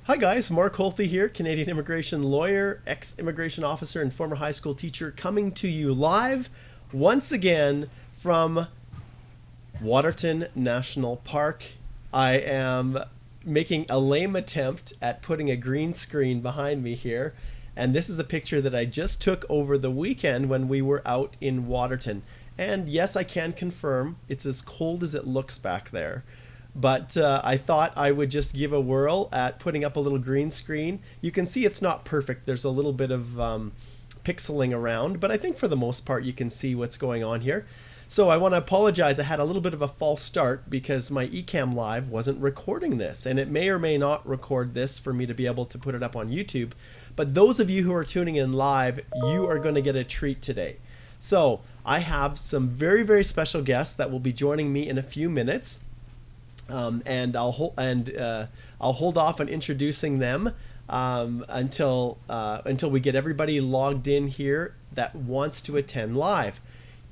Hi guys, Mark Holthe here, Canadian immigration lawyer, ex-immigration officer, and former high school teacher, coming to you live once again from Waterton National Park. I am making a lame attempt at putting a green screen behind me here, and this is a picture that I just took over the weekend when we were out in Waterton. And yes, I can confirm it's as cold as it looks back there. But I thought I would just give a whirl at putting up a little green screen. You can see it's not perfect. There's a little bit of pixeling around, but I think for the most part you can see what's going on here. So I want to apologize. I had a little bit of a false start because my Ecamm Live wasn't recording this, and it may or may not record this for me to be able to put it up on YouTube. But those of you who are tuning in live, you are going to get a treat today. So I have some very, very special guests that will be joining me in a few minutes. And I'll hold off on introducing them until we get everybody logged in here that wants to attend live.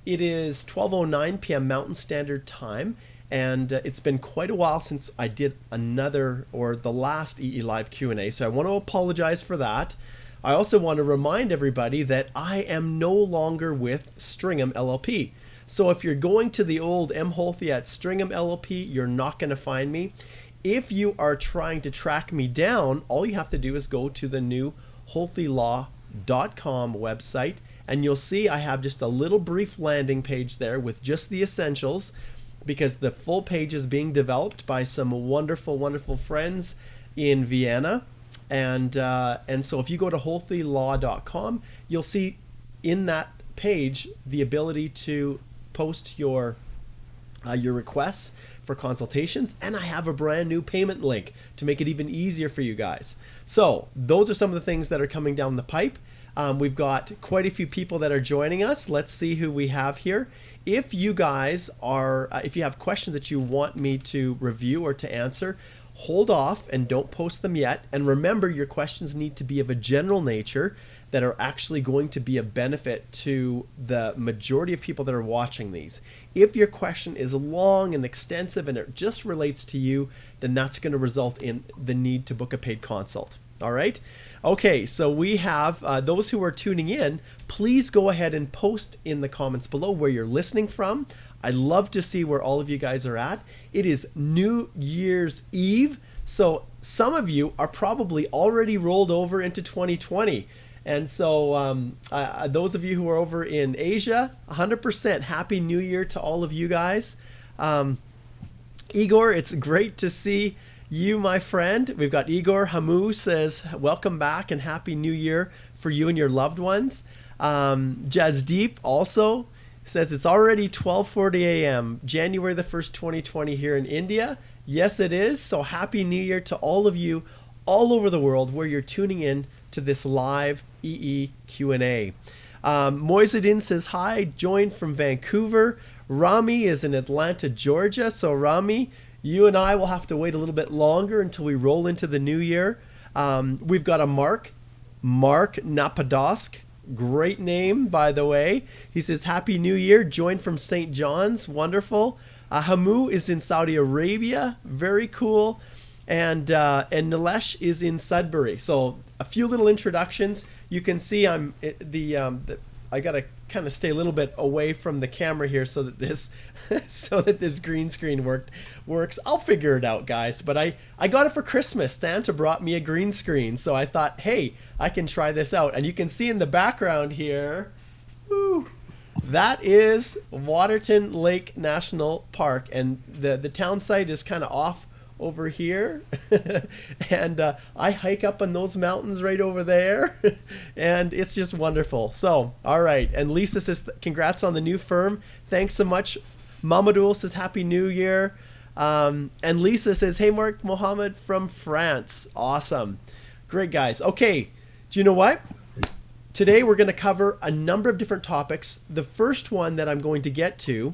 It is 12:09 p.m. Mountain Standard Time, and it's been quite a while since I did the last EE Live Q&A, so I want to apologize for that. I also want to remind everybody that I am no longer with Stringham LLP. So if you're going to the old mholthe at Stringham LLP, you're not going to find me. If you are trying to track me down, all you have to do is go to the new holthelaw.com website, and you'll see I have just a little brief landing page there with just the essentials, because the full page is being developed by some wonderful, wonderful friends in Vienna. And so if you go to holthelaw.com, you'll see in that page the ability to post your requests for consultations, and I have a brand new payment link to make it even easier for you guys. So those are some of the things that are coming down the pipe. We've got quite a few people that are joining us. Let's see who we have here. If you guys are, if you have questions that you want me to review or to answer, hold off and don't post them yet. And remember, your questions need to be of a general nature that are actually going to be a benefit to the majority of people that are watching these. If your question is long and extensive and it just relates to you, then that's going to result in the need to book a paid consult. All right? Okay, so we have those who are tuning in. Please go ahead and post in the comments below where you're listening from. I'd love to see where all of you guys are at. It is New Year's Eve, so some of you are probably already rolled over into 2020. And so those of you who are over in Asia, 100% Happy New Year to all of you guys. Igor, it's great to see you, my friend. We've got Igor Hamu says, welcome back and Happy New Year for you and your loved ones. Jazdeep also says it's already 12:40 a.m. January the 1st, 2020 here in India. Yes, it is. So Happy New Year to all of you all over the world where you're tuning in to this live EE Q&A. Moiseddin says hi, joined from Vancouver. Rami is in Atlanta, Georgia. So Rami, you and I will have to wait a little bit longer until we roll into the new year. We've got a Mark Napadosk. Great name, by the way. He says, Happy New Year, joined from St. John's. Wonderful. Hamu is in Saudi Arabia. Very cool. And Nilesh is in Sudbury. So a few little introductions. You can see I gotta kind of stay a little bit away from the camera here so that this green screen works. I'll figure it out, guys. But I got it for Christmas. Santa brought me a green screen, so I thought, hey, I can try this out. And you can see in the background here, woo, that is Waterton Lake National Park, and the town site is kind of off over here. And I hike up on those mountains right over there and it's just wonderful. So all right, and Lisa says congrats on the new firm. Thanks so much. Mamadou says Happy New Year. And Lisa says, hey Mark, Mohammed from France. Awesome. Great, guys. Okay, do you know what? Today we're going to cover a number of different topics. The first one that I'm going to get to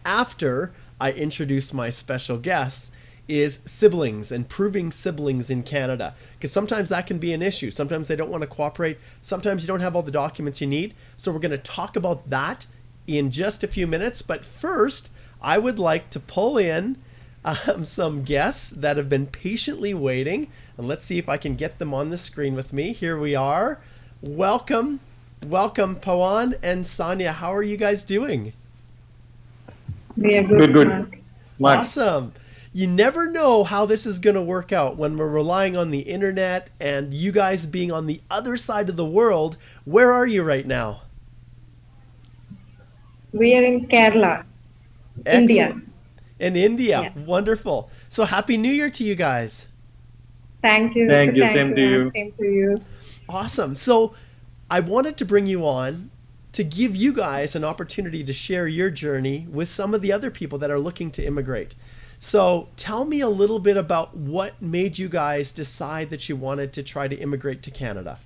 after I introduce my special guests is siblings and proving siblings in Canada, because sometimes that can be an issue. Sometimes they don't want to cooperate. Sometimes you don't have all the documents you need. So we're going to talk about that in just a few minutes. But first, I would like to pull in some guests that have been patiently waiting. And let's see if I can get them on the screen with me. Here we are. Welcome, welcome, Pawan and Sonia. How are you guys doing? We are good. Good. Mark. Awesome. You never know how this is going to work out when we're relying on the internet and you guys being on the other side of the world. Where are you right now? We are in Kerala, India. Excellent. In India. Yeah. Wonderful. So happy New Year to you guys. Thank you. Thank you. Same to you. Same to you. Awesome. So I wanted to bring you on to give you guys an opportunity to share your journey with some of the other people that are looking to immigrate. So tell me a little bit about what made you guys decide that you wanted to try to immigrate to Canada.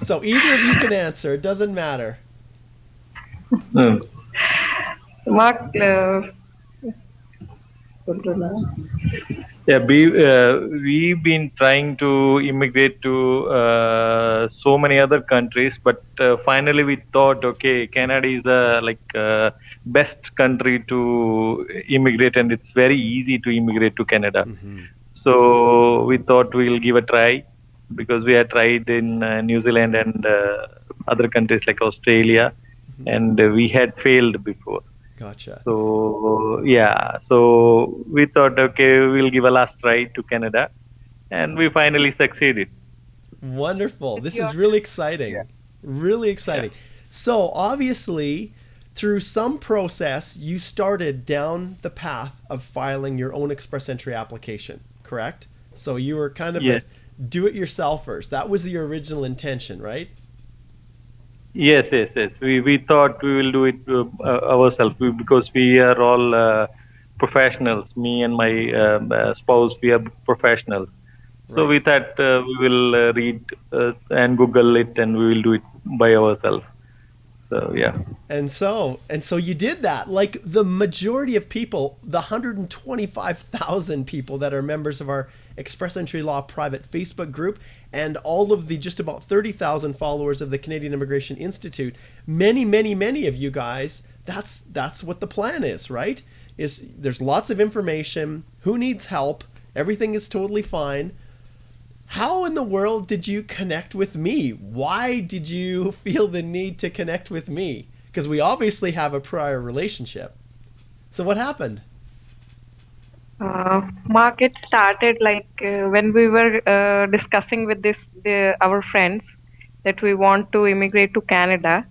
So either of you can answer, it doesn't matter. Hmm. Mark, Yeah, we've been trying to immigrate to so many other countries, but finally we thought, okay, Canada is the best country to immigrate, and it's very easy to immigrate to Canada. So we thought we'll give a try because we had tried in New Zealand and other countries like Australia, and we had failed before. Gotcha. So yeah, so we thought, okay, we'll give a last try to Canada, and we finally succeeded. Wonderful. This is really exciting. Yeah. Really exciting. Yeah. So obviously, through some process, you started down the path of filing your own express entry application, correct? So you were kind of Yes. a do-it-yourselfers. That was your original intention, right? Yes. We thought we will do it ourselves because we are all professionals. Me and my spouse, we are professionals. So we thought we will read and Google it, and we will do it by ourselves. So yeah. And so you did that. Like the majority of people, the 125,000 people that are members of our Express Entry Law private Facebook group, and all of the just about 30,000 followers of the Canadian Immigration Institute, many of you guys, that's what the plan is, right? Is there's lots of information, who needs help, everything is totally fine. How in the world did you connect with me? Why did you feel the need to connect with me? Because we obviously have a prior relationship. So what happened? Mark, it started when we were discussing with our friends that we want to immigrate to Canada.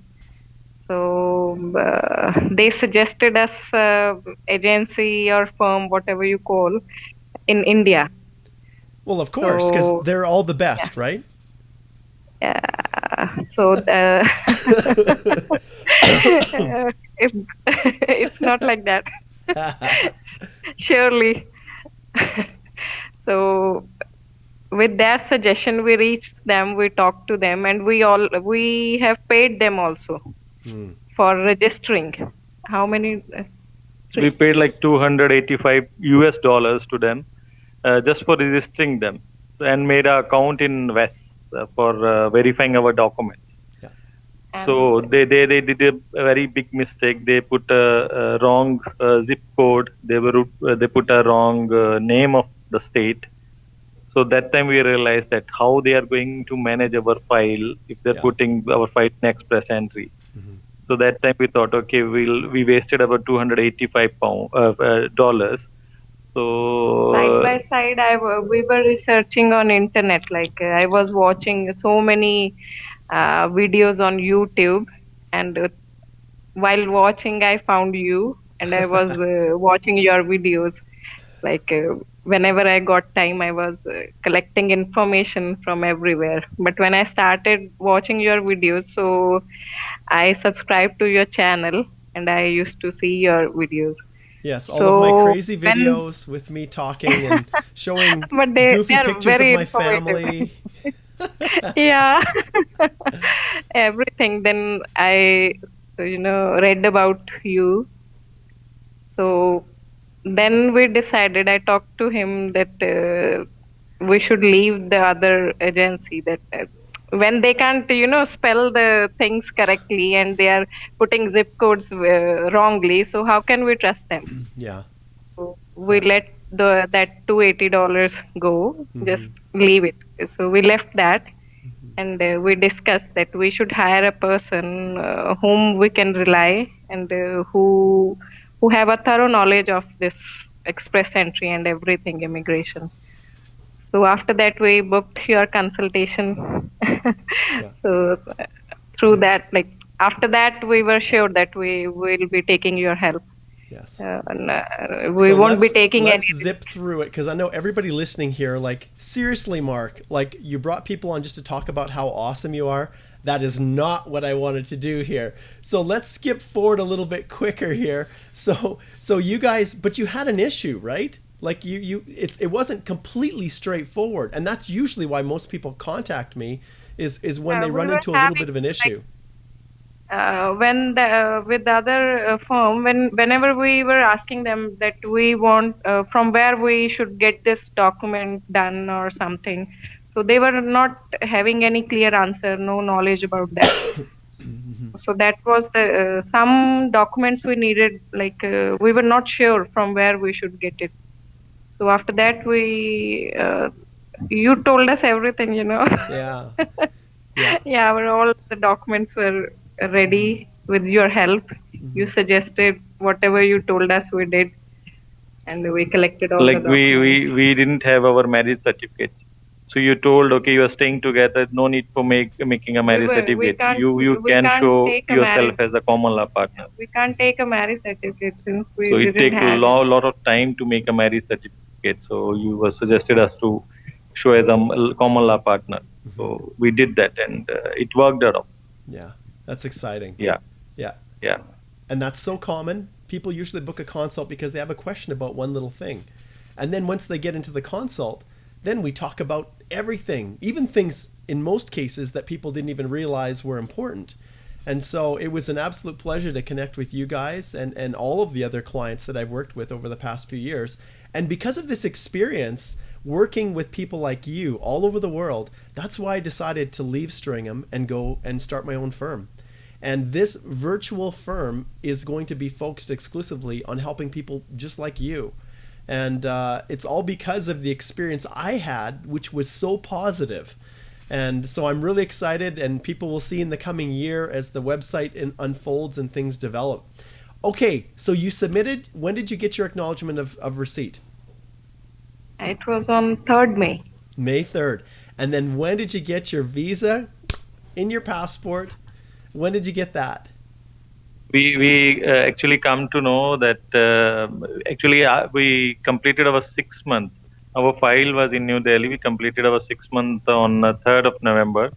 So they suggested us agency or firm, whatever you call, in India. Well, of course, because So they're all the best, right? yeah. So if it's not like that, surely. So with their suggestion, we reached them, we talked to them, and we have paid them also for registering. How many? We paid like $285 to them just for registering them, and made an account in West for verifying our documents. So they did a very big mistake. They put a wrong zip code. They put a wrong name of the state. So that time we realized that how they are going to manage our file if they're putting our file in express entry. So that time we thought, okay, we wasted about $285. So side by side, we were researching on internet. I was watching so many videos on YouTube, and while watching, I found you, and I was watching your videos. Whenever I got time, I was collecting information from everywhere. But when I started watching your videos, so I subscribed to your channel, and I used to see your videos. Yes, all of my crazy videos with me talking and showing goofy pictures of my family. Yeah. Everything. Then I, read about you. So then we decided, I talked to him that we should leave the other agency, that when they can't, spell the things correctly and they are putting zip codes wrongly, so how can we trust them? Yeah. So we let that $280 go, just leave it. So we left that, and we discussed that we should hire a person whom we can rely, and who have a thorough knowledge of this express entry and everything immigration. So after that, we booked your consultation. Yeah. So through that, like after that, we were sure that we will be taking your help. Yes. We So won't be taking any. let's zip through it, because I know everybody listening here, like, seriously, Mark, like, you brought people on just to talk about how awesome you are. That is not what I wanted to do here. So let's skip forward a little bit quicker here. So you guys, but you had an issue, right? Like it wasn't completely straightforward, and that's usually why most people contact me is when they run into a little bit of an issue. When with the other firm, whenever we were asking them that we want from where we should get this document done or something, so they were not having any clear answer, no knowledge about that. So that was the some documents we needed, like we were not sure from where we should get it. So after that, you told us everything, Yeah. Yeah. Yeah, all the documents were ready with your help. You suggested whatever you told us, we did, and we collected all the Like documents. we didn't have our marriage certificate. So you told, okay, you are staying together, no need for making a marriage certificate. You can show yourself as a common law partner. We can't take a marriage certificate since we So it didn't takes a have. lot of time to make a marriage certificate. So you were suggested us to show as a common law partner. So we did that, and it worked out. Yeah. That's exciting. Yeah. Yeah. Yeah. And that's so common. People usually book a consult because they have a question about one little thing. And then once they get into the consult, then we talk about everything, even things in most cases that people didn't even realize were important. And so it was an absolute pleasure to connect with you guys and all of the other clients that I've worked with over the past few years. And because of this experience, working with people like you all over the world, that's why I decided to leave Stringham and go and start my own firm. And this virtual firm is going to be focused exclusively on helping people just like you. And it's all because of the experience I had, which was so positive. And so I'm really excited, and people will see in the coming year as the website unfolds and things develop. Okay, so you submitted. When did you get your acknowledgement of receipt? It was on 3rd May. May 3rd. And then when did you get your visa in your passport? When did you get that? We actually come to know that we completed our 6 month. Our file was in New Delhi. We completed our 6 month on 3rd of November.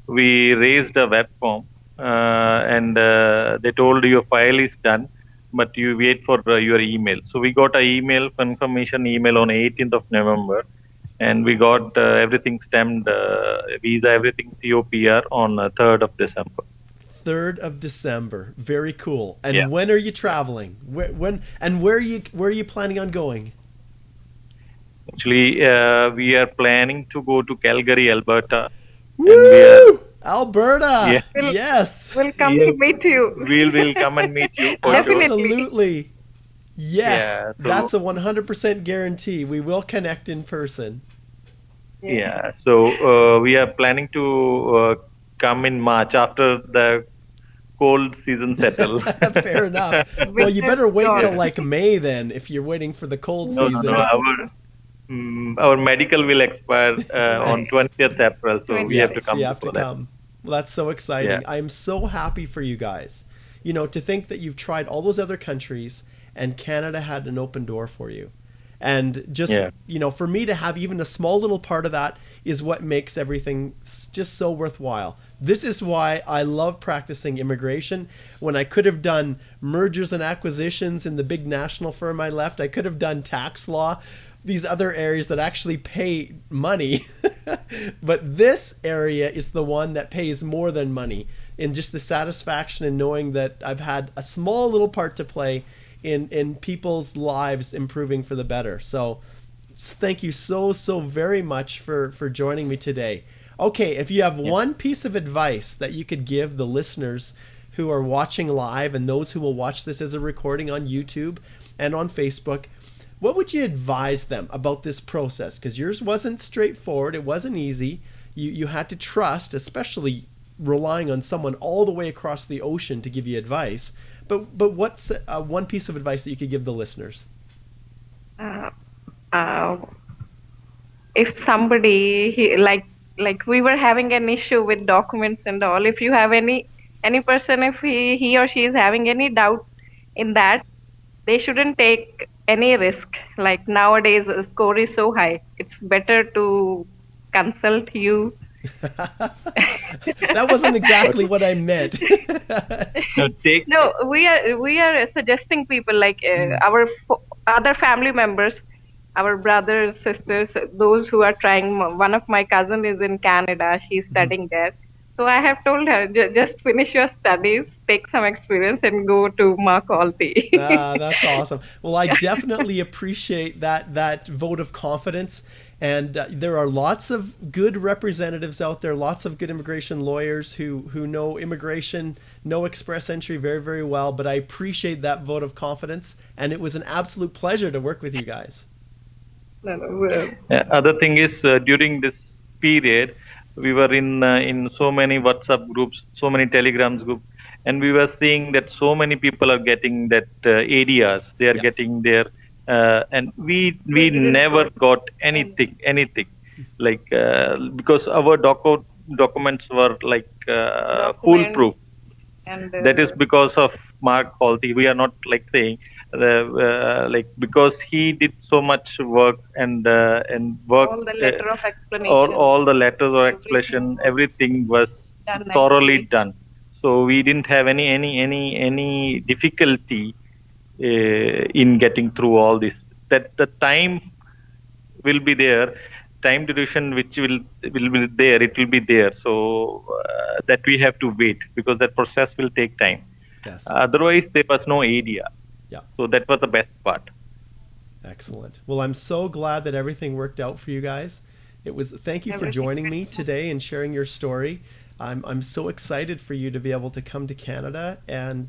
We raised a web form and they told your file is done, but you wait for your email. So we got a confirmation email on 18th of November, and we got everything stamped, visa, everything COPR on 3rd of December. 3rd of December. Very cool. And when are you traveling? Where are you planning on going? Actually, we are planning to go to Calgary, Alberta. Woo! Alberta. Yeah. Yes. We'll come to meet you. We'll come and meet you. Absolutely. Yes. Yeah, so that's a 100% guarantee. We will connect in person. Yeah. So we are planning to come in March after the cold season settles. Fair enough. Well, you better wait till like May then, if you're waiting for the cold season. No. Our medical will expire on 20th April, so we have to come. So you have to come. Well, that's so exciting. Yeah. I'm so happy for you guys. You know, to think that you've tried all those other countries and Canada had an open door for you. And just, you know, for me to have even a small little part of that is what makes everything just so worthwhile. This is why I love practicing immigration. When I could have done mergers and acquisitions in the big national firm I left, I could have done tax law, these other areas that actually pay money. But this area is the one that pays more than money, in just the satisfaction in knowing that I've had a small little part to play in people's lives improving for the better. So thank you so very much for joining me today. Okay, if you have one piece of advice that you could give the listeners who are watching live and those who will watch this as a recording on YouTube and on Facebook, what would you advise them about this process? Because yours wasn't straightforward. It wasn't easy. You had to trust, especially relying on someone all the way across the ocean to give you advice. But what's one piece of advice that you could give the listeners? If somebody like we were having an issue with documents and all, if you have any person, if he or she is having any doubt in that, they shouldn't take any risk. Like nowadays the score is so high, it's better to consult you. That wasn't exactly what I meant. No, we are suggesting people like our other family members, our brothers, sisters, those who are trying. One of my cousin is in Canada. She's studying there. So I have told her, just finish your studies, take some experience, and go to Macaulay. That's awesome. Well, I definitely appreciate that vote of confidence. And there are lots of good representatives out there, lots of good immigration lawyers who know immigration, know express entry very, very well. But I appreciate that vote of confidence. And it was an absolute pleasure to work with you guys. Other thing is, during this period, we were in so many WhatsApp groups, so many Telegrams groups, and we were seeing that so many people are getting that ADRs. They are getting their, and we never got anything, like because our documents were like foolproof. And that is because of Mark Halty. We are not like saying like because he did so much work and work. All the letter of explanation. All the letters of explanation, everything was thoroughly done. So we didn't have any difficulty in getting through all this. That the time will be there. Time duration which will be there, it will be there. So that we have to wait because that process will take time. Yes. Otherwise, there was no idea. Yeah. So that was the best part. Excellent. Well, I'm so glad that everything worked out for you guys. Thank you for joining me today and sharing your story. I'm so excited for you to be able to come to Canada and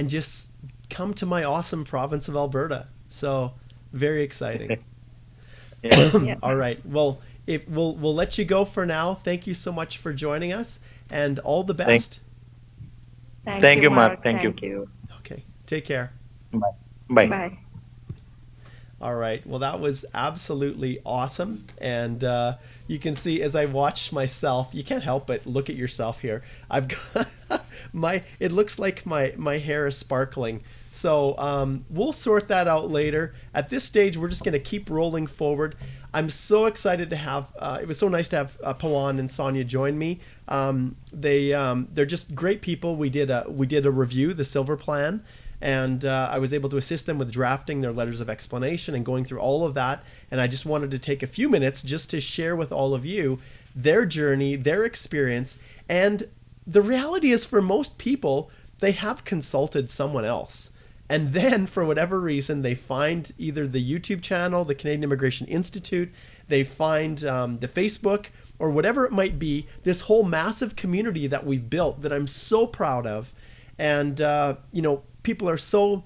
just come to my awesome province of Alberta. So very exciting. Yeah. All right. Well, we'll let you go for now. Thank you so much for joining us, and all the best. Thank you, Mark. Thank you. Okay. Take care. Bye. Bye. All right. Well, that was absolutely awesome. And you can see as I watch myself, you can't help but look at yourself here. I've got it looks like my hair is sparkling. So we'll sort that out later. At this stage, we're just going to keep rolling forward. I'm so excited to have, it was so nice to have Pawan and Sonia join me. They're just great people. We did a review, the Silver Plan, and I was able to assist them with drafting their letters of explanation and going through all of that. And I just wanted to take a few minutes just to share with all of you their journey, their experience. And the reality is, for most people, they have consulted someone else. And then, for whatever reason, they find either the YouTube channel, the Canadian Immigration Institute, they find the Facebook, or whatever it might be, this whole massive community that we've built that I'm so proud of. And, people are so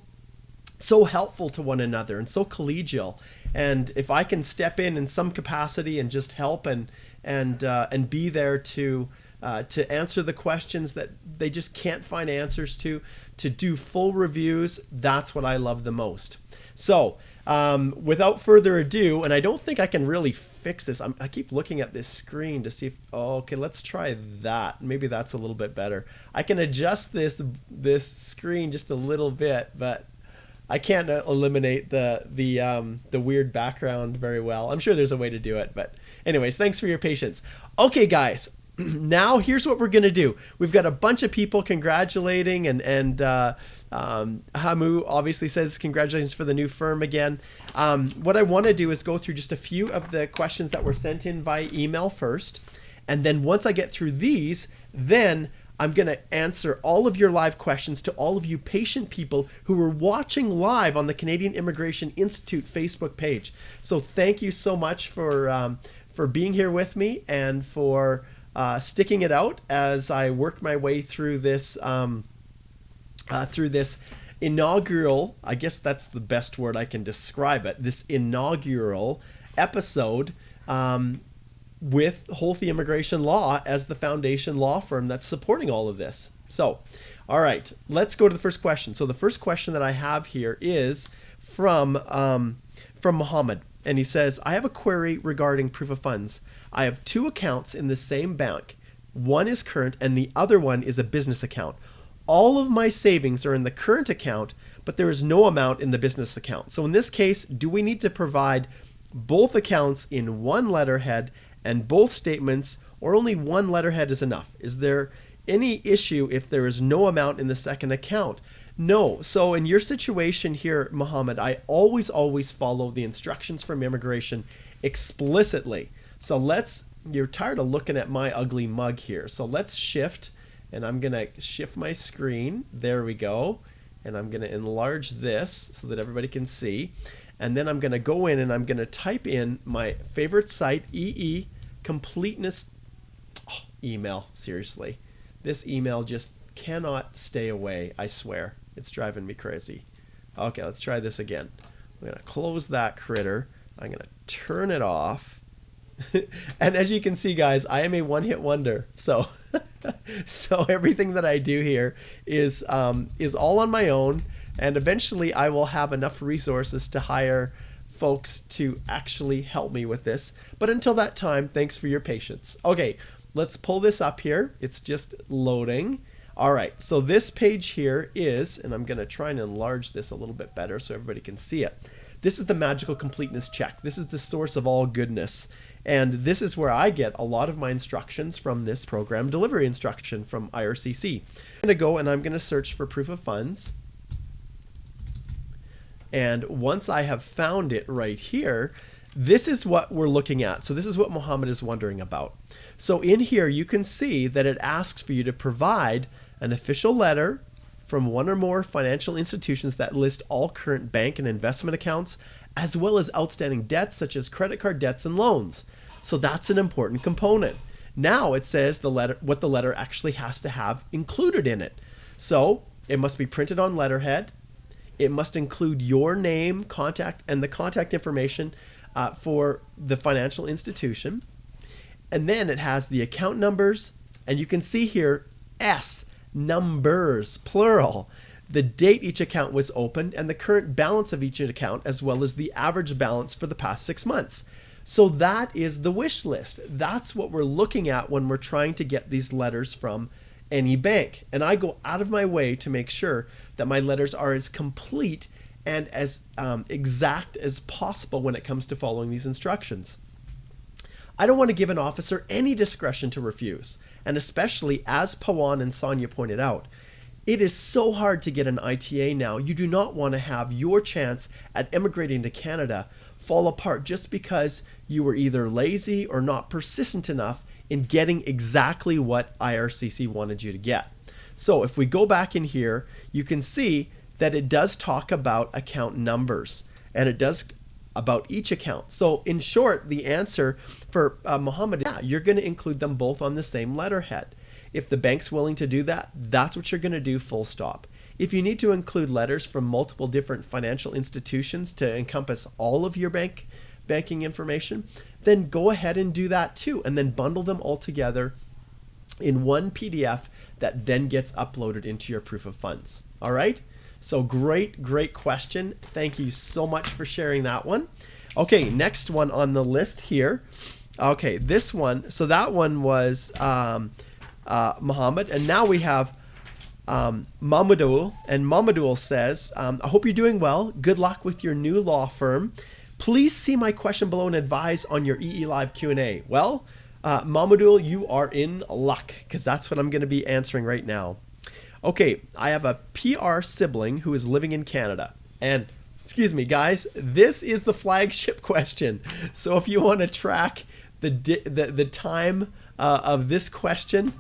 helpful to one another and so collegial. And if I can step in some capacity and just help and be there to answer the questions that they just can't find answers to do full reviews, that's what I love the most. So without further ado, and I don't think I can really fix this. I keep looking at this screen to see if, okay, let's try that. Maybe that's a little bit better. I can adjust this screen just a little bit, but I can't eliminate the weird background very well. I'm sure there's a way to do it, but anyways, thanks for your patience. Okay, guys. Now here's what we're gonna do. We've got a bunch of people congratulating, and Hamu obviously says congratulations for the new firm again. What I want to do is go through just a few of the questions that were sent in via email first, and then once I get through these, then I'm gonna answer all of your live questions to all of you patient people who were watching live on the Canadian Immigration Institute Facebook page. So thank you so much for for being here with me and for sticking it out as I work my way through this inaugural, I guess that's the best word I can describe it, this inaugural episode with Holthe Immigration Law as the foundation law firm that's supporting all of this. So, all right, let's go to the first question. So the first question that I have here is from Muhammad. And he says, I have a query regarding proof of funds. I have 2 accounts in the same bank. One is current and the other one is a business account. All of my savings are in the current account, but there is no amount in the business account. So in this case, do we need to provide both accounts in one letterhead and both statements, or only one letterhead is enough? Is there any issue if there is no amount in the second account? No. So in your situation here, Muhammad, I always follow the instructions from immigration explicitly. So you're tired of looking at my ugly mug here. So let's shift, and I'm going to shift my screen. There we go. And I'm going to enlarge this so that everybody can see. And then I'm going to go in and I'm going to type in my favorite site, EE Completeness email. Seriously. This email just cannot stay away, I swear. It's driving me crazy. Okay, let's try this again. I'm going to close that critter. I'm going to turn it off. And as you can see, guys, I am a one-hit wonder. So everything that I do here is all on my own. And eventually I will have enough resources to hire folks to actually help me with this. But until that time, thanks for your patience. Okay, let's pull this up here. It's just loading. All right, so this page here is, and I'm going to try and enlarge this a little bit better so everybody can see it. This is the magical completeness check. This is the source of all goodness. And this is where I get a lot of my instructions from this program delivery instruction from IRCC. I'm going to go and I'm going to search for proof of funds. And once I have found it right here, this is what we're looking at. So this is what Muhammad is wondering about. So in here, you can see that it asks for you to provide an official letter from one or more financial institutions that list all current bank and investment accounts, as well as outstanding debts such as credit card debts and loans. So that's an important component. Now it says what the letter actually has to have included in it. So it must be printed on letterhead. It must include your name, contact, and the contact information for the financial institution. And then it has the account numbers, and you can see here S, numbers, plural, the date each account was opened, and the current balance of each account, as well as the average balance for the past 6 months. So that is the wish list. That's what we're looking at when we're trying to get these letters from any bank. And I go out of my way to make sure that my letters are as complete and as exact as possible when it comes to following these instructions. I don't want to give an officer any discretion to refuse. And especially, as Pawan and Sonia pointed out, it is so hard to get an ITA now. You do not want to have your chance at immigrating to Canada fall apart just because you were either lazy or not persistent enough in getting exactly what IRCC wanted you to get. So if we go back in here, you can see that it does talk about account numbers, and it does about each account. So in short, the answer for Muhammad, yeah, you're going to include them both on the same letterhead. If the bank's willing to do that, that's what you're going to do, full stop. If you need to include letters from multiple different financial institutions to encompass all of your banking information, then go ahead and do that too, and then bundle them all together in one PDF that then gets uploaded into your proof of funds. All right? So great question. Thank you so much for sharing that one. Okay, next one on the list here. Okay, this one. So that one was Muhammad, and now we have Mamadul, and Mamadul says, I hope you're doing well. Good luck with your new law firm. Please see my question below and advise on your EE Live Q&A. Well, Mamadul, you are in luck, because that's what I'm going to be answering right now. Okay, I have a PR sibling who is living in Canada. And, excuse me, guys, this is the flagship question. So if you want to track the time of this question,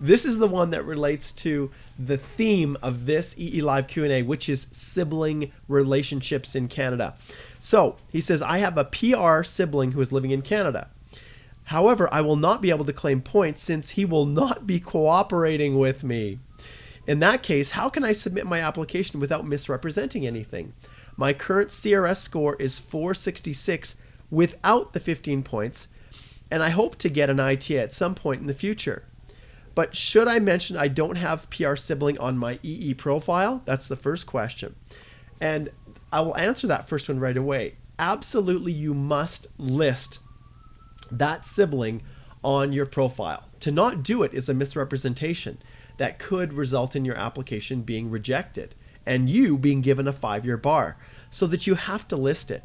this is the one that relates to the theme of this EE Live Q&A, which is sibling relationships in Canada. So he says, I have a PR sibling who is living in Canada. However, I will not be able to claim points since he will not be cooperating with me. In that case, how can I submit my application without misrepresenting anything? My current CRS score is 466 without the 15 points, and I hope to get an ITA at some point in the future. But should I mention I don't have PR Sibling on my EE profile? That's the first question. And I will answer that first one right away. Absolutely, you must list that sibling on your profile. To not do it is a misrepresentation that could result in your application being rejected and you being given a 5-year bar, so that you have to list it.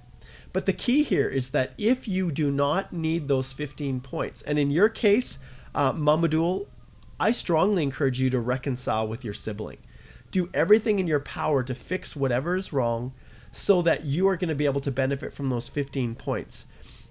But the key here is that if you do not need those 15 points, and in your case, Mamadul, I strongly encourage you to reconcile with your sibling. Do everything in your power to fix whatever is wrong so that you are going to be able to benefit from those 15 points.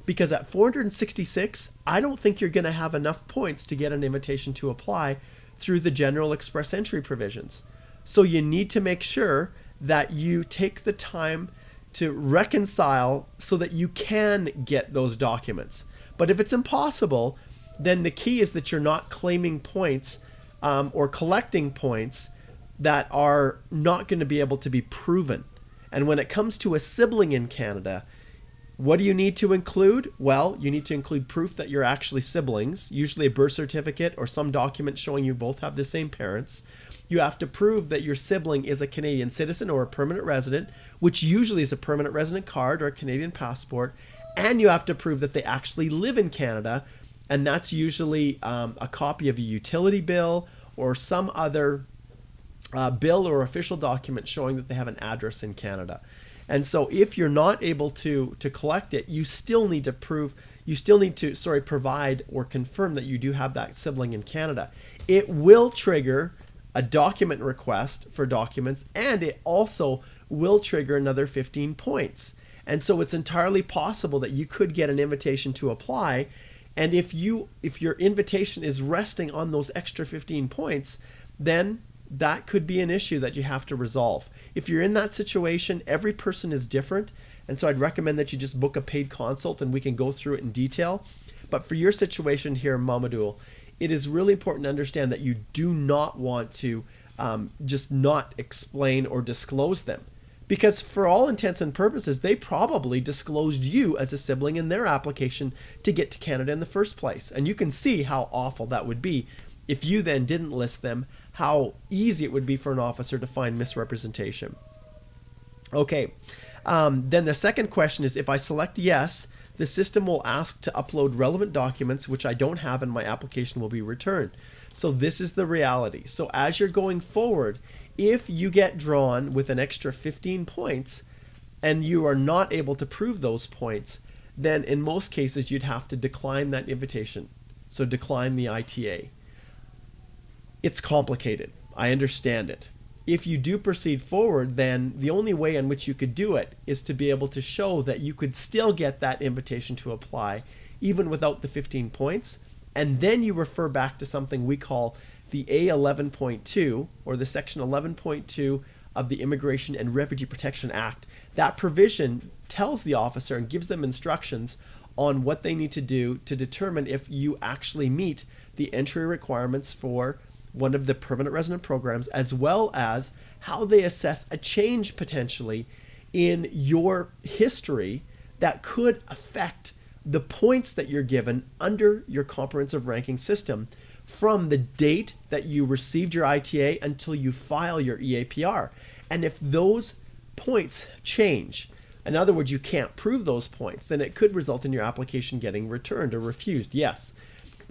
Because at 466, I don't think you're going to have enough points to get an invitation to apply through the general express entry provisions. So you need to make sure that you take the time to reconcile so that you can get those documents. But if it's impossible, then the key is that you're not claiming points or collecting points that are not going to be able to be proven. And when it comes to a sibling in Canada, what do you need to include? Well, you need to include proof that you're actually siblings, usually a birth certificate or some document showing you both have the same parents. You have to prove that your sibling is a Canadian citizen or a permanent resident, which usually is a permanent resident card or a Canadian passport. And you have to prove that they actually live in Canada, and that's usually a copy of a utility bill or some other bill or official document showing that they have an address in Canada. And so if you're not able to collect it, you still need to provide or confirm that you do have that sibling in Canada. It will trigger a document request for documents, and it also will trigger another 15 points. And so it's entirely possible that you could get an invitation to apply. And if your invitation is resting on those extra 15 points, then that could be an issue that you have to resolve. If you're in that situation, every person is different. And so I'd recommend that you just book a paid consult and we can go through it in detail. But for your situation here, Mamadul, it is really important to understand that you do not want to just not explain or disclose them. Because for all intents and purposes, they probably disclosed you as a sibling in their application to get to Canada in the first place. And you can see how awful that would be if you then didn't list them, how easy it would be for an officer to find misrepresentation. Okay, then the second question is, if I select yes, the system will ask to upload relevant documents, which I don't have, and my application will be returned. So this is the reality. So as you're going forward, if you get drawn with an extra 15 points and you are not able to prove those points, then in most cases you'd have to decline that invitation. So decline the ITA. It's complicated. I understand it. If you do proceed forward, then the only way in which you could do it is to be able to show that you could still get that invitation to apply even without the 15 points. And then you refer back to something we call the A11.2 or the section 11.2 of the Immigration and Refugee Protection Act. That provision tells the officer and gives them instructions on what they need to do to determine if you actually meet the entry requirements for one of the permanent resident programs, as well as how they assess a change potentially in your history that could affect the points that you're given under your comprehensive ranking system from the date that you received your ITA until you file your EAPR. And if those points change, in other words, you can't prove those points, then it could result in your application getting returned or refused, yes.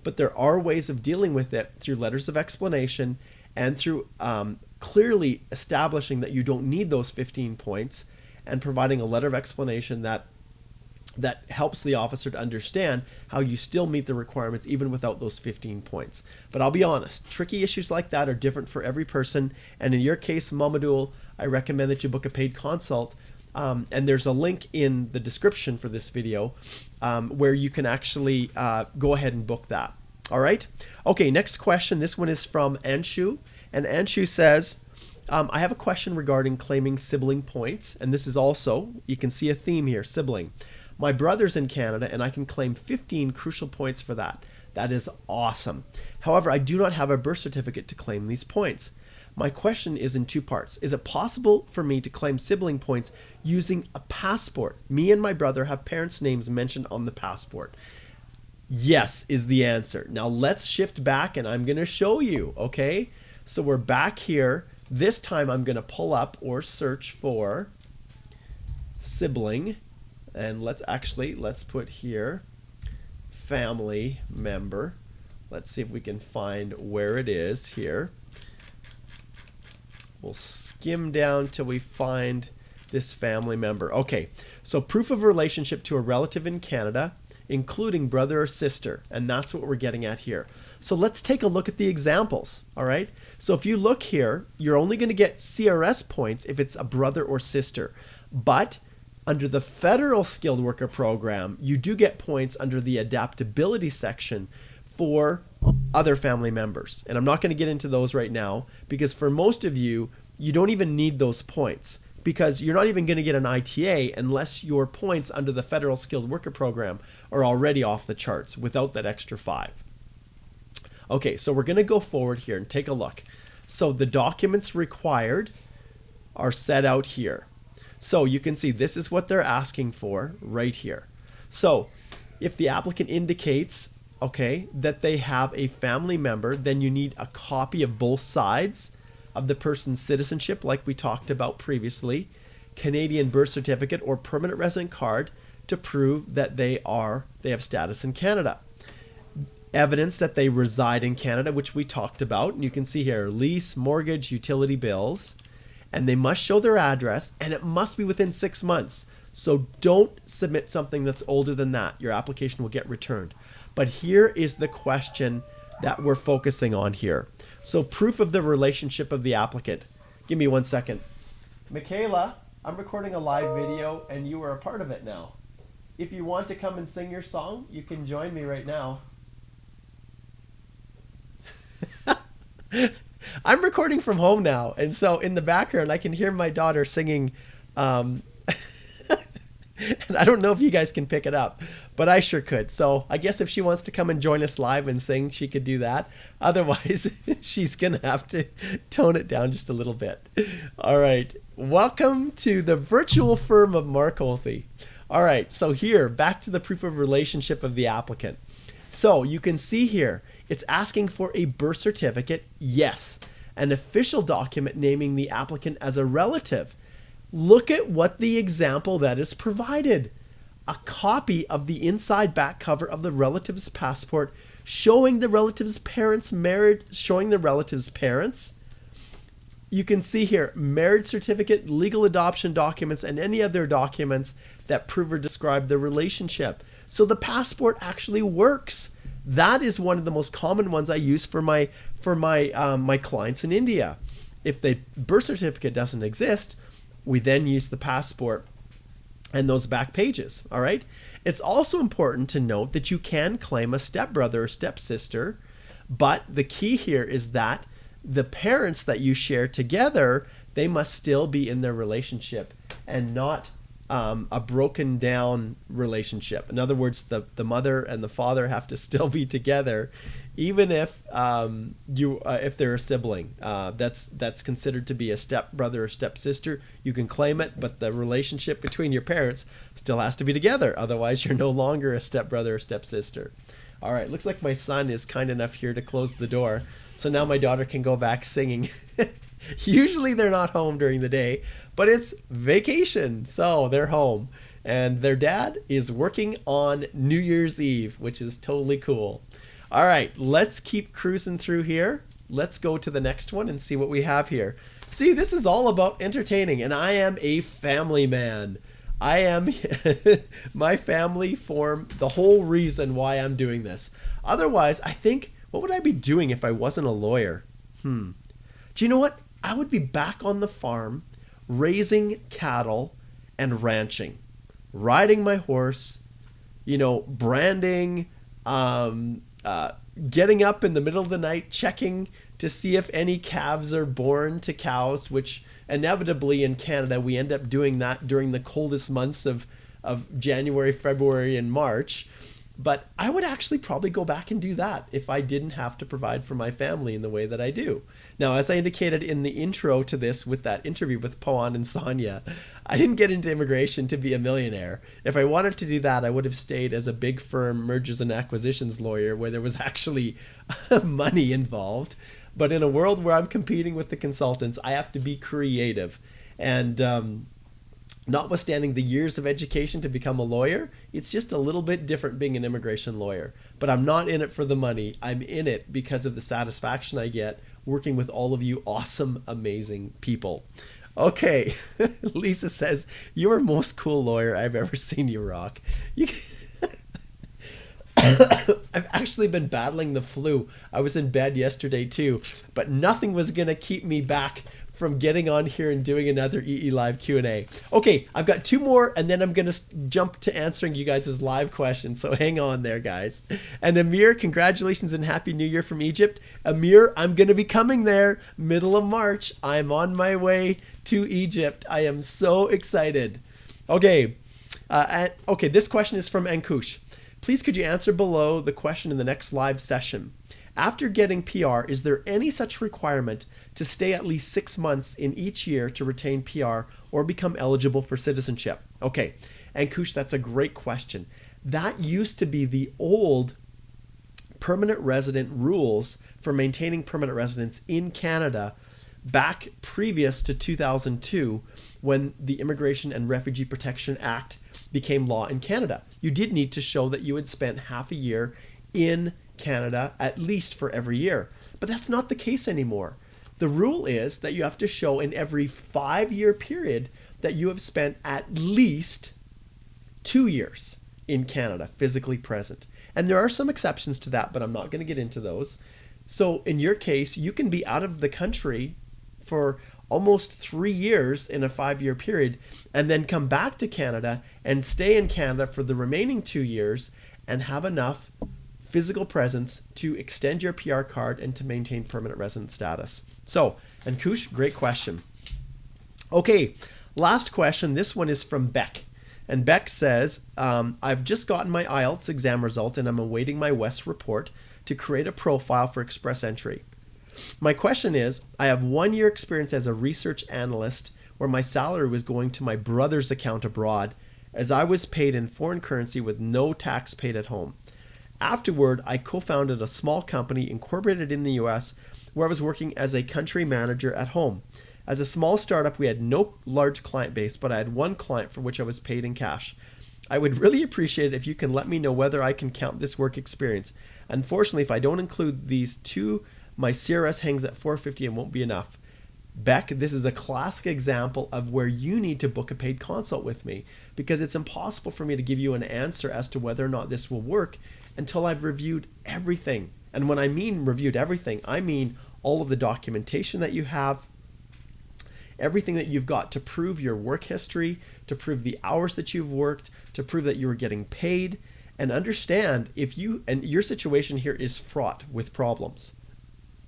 But there are ways of dealing with it through letters of explanation and through clearly establishing that you don't need those 15 points and providing a letter of explanation that helps the officer to understand how you still meet the requirements even without those 15 points. But I'll be honest, tricky issues like that are different for every person. And in your case, Mamadul, I recommend that you book a paid consult. And there's a link in the description for this video where you can actually go ahead and book that. All right. Okay, next question. This one is from Anshu. And Anshu says, I have a question regarding claiming sibling points. And this is also, you can see a theme here, sibling. My brother's in Canada and I can claim 15 crucial points for that. That is awesome. However, I do not have a birth certificate to claim these points. My question is in two parts. Is it possible for me to claim sibling points using a passport? Me and my brother have parents' names mentioned on the passport. Yes is the answer. Now let's shift back and I'm going to show you, okay? So we're back here. This time I'm going to pull up or search for sibling. And let's put here family member. Let's see if we can find where it is here. We'll skim down till we find this family member. Okay, so proof of relationship to a relative in Canada, including brother or sister, and that's what we're getting at here. So let's take a look at the examples, all right? So if you look here, you're only going to get CRS points if it's a brother or sister, but under the federal skilled worker program, you do get points under the adaptability section for other family members. And I'm not going to get into those right now because for most of you, you don't even need those points because you're not even going to get an ITA unless your points under the federal skilled worker program are already off the charts without that extra 5. Okay, so we're going to go forward here and take a look. So the documents required are set out here. So you can see this is what they're asking for right here. So if the applicant indicates, okay, that they have a family member, then you need a copy of both sides of the person's citizenship, like we talked about previously, Canadian birth certificate or permanent resident card to prove that they have status in Canada. Evidence that they reside in Canada, which we talked about, and you can see here, lease, mortgage, utility bills, and they must show their address, and it must be within 6 months. So don't submit something that's older than that. Your application will get returned. But here is the question that we're focusing on here. So proof of the relationship of the applicant. Give me 1 second. Michaela, I'm recording a live video and you are a part of it now. If you want to come and sing your song, you can join me right now. I'm recording from home now, and so in the background I can hear my daughter singing, and I don't know if you guys can pick it up, but I sure could. So I guess if she wants to come and join us live and sing, she could do that. Otherwise, she's going to have to tone it down just a little bit. All right. Welcome to the virtual firm of Mark Holthe. All right. So here, back to the proof of relationship of the applicant. So you can see here, it's asking for a birth certificate, yes, an official document naming the applicant as a relative. Look at what the example that is provided. A copy of the inside back cover of the relative's passport showing the relative's parents married, showing the relative's parents. You can see here, marriage certificate, legal adoption documents, and any other documents that prove or describe the relationship. So the passport actually works. That is one of the most common ones I use for my clients in India. If the birth certificate doesn't exist, we then use the passport and those back pages. All right. It's also important to note that you can claim a stepbrother or stepsister, but the key here is that the parents that you share together, they must still be in their relationship and not a broken down relationship. In other words, the mother and the father have to still be together, even if if they're a sibling. That's considered to be a stepbrother or stepsister. You can claim it, but the relationship between your parents still has to be together. Otherwise, you're no longer a stepbrother or stepsister. All right, looks like my son is kind enough here to close the door, so now my daughter can go back singing. Usually they're not home during the day, but it's vacation, so they're home. And their dad is working on New Year's Eve, which is totally cool. All right, let's keep cruising through here. Let's go to the next one and see what we have here. See, this is all about entertaining, and I am a family man. I am, my family form the whole reason why I'm doing this. Otherwise, I think, what would I be doing if I wasn't a lawyer? Do you know what? I would be back on the farm, raising cattle and ranching, riding my horse, branding, getting up in the middle of the night, checking to see if any calves are born to cows, which inevitably in Canada, we end up doing that during the coldest months of of January, February, and March. But I would actually probably go back and do that if I didn't have to provide for my family in the way that I do. Now, as I indicated in the intro to this with that interview with Pawan and Sonia, I didn't get into immigration to be a millionaire. If I wanted to do that, I would have stayed as a big firm mergers and acquisitions lawyer where there was actually money involved. But in a world where I'm competing with the consultants, I have to be creative. And notwithstanding the years of education to become a lawyer, it's just a little bit different being an immigration lawyer. But I'm not in it for the money. I'm in it because of the satisfaction I get working with all of you awesome, amazing people. Okay, Lisa says, you're the most cool lawyer I've ever seen you rock. I've actually been battling the flu. I was in bed yesterday too, but nothing was going to keep me back from getting on here and doing another EE Live Q&A. Okay, I've got 2 more, and then I'm going to jump to answering you guys' live questions, so hang on there, guys. And Amir, congratulations and Happy New Year from Egypt. Amir, I'm going to be coming there middle of March. I'm on my way to Egypt. I am so excited. Okay, okay. This question is from Ankush. Please could you answer below the question in the next live session? After getting PR, is there any such requirement to stay at least 6 months in each year to retain PR or become eligible for citizenship? Okay, Ankush, that's a great question. That used to be the old permanent resident rules for maintaining permanent residence in Canada back previous to 2002 when the Immigration and Refugee Protection Act became law in Canada. You did need to show that you had spent half a year in Canada at least for every year. But that's not the case anymore. The rule is that you have to show in every 5-year period that you have spent at least 2 years in Canada physically present. And there are some exceptions to that, but I'm not going to get into those. So in your case, you can be out of the country for almost 3 years in a 5-year period and then come back to Canada and stay in Canada for the remaining 2 years and have enough physical presence to extend your PR card and to maintain permanent resident status. So, Ankush, great question. Okay, last question. This one is from Beck. And Beck says, I've just gotten my Ielts exam result and I'm awaiting my WES report to create a profile for express entry. My question is, I have 1 year experience as a research analyst where my salary was going to my brother's account abroad as I was paid in foreign currency with no tax paid at home. Afterward, I co-founded a small company incorporated in the US where I was working as a country manager at home. As a small startup, we had no large client base, but I had 1 client for which I was paid in cash. I would really appreciate it if you can let me know whether I can count this work experience. Unfortunately, if I don't include these 2, my CRS hangs at 450 and won't be enough. Beck, this is a classic example of where you need to book a paid consult with me because it's impossible for me to give you an answer as to whether or not this will work until I've reviewed everything. And when I mean reviewed everything, I mean all of the documentation that you have, everything that you've got to prove your work history, to prove the hours that you've worked, to prove that you were getting paid, and understand if you, and your situation here is fraught with problems.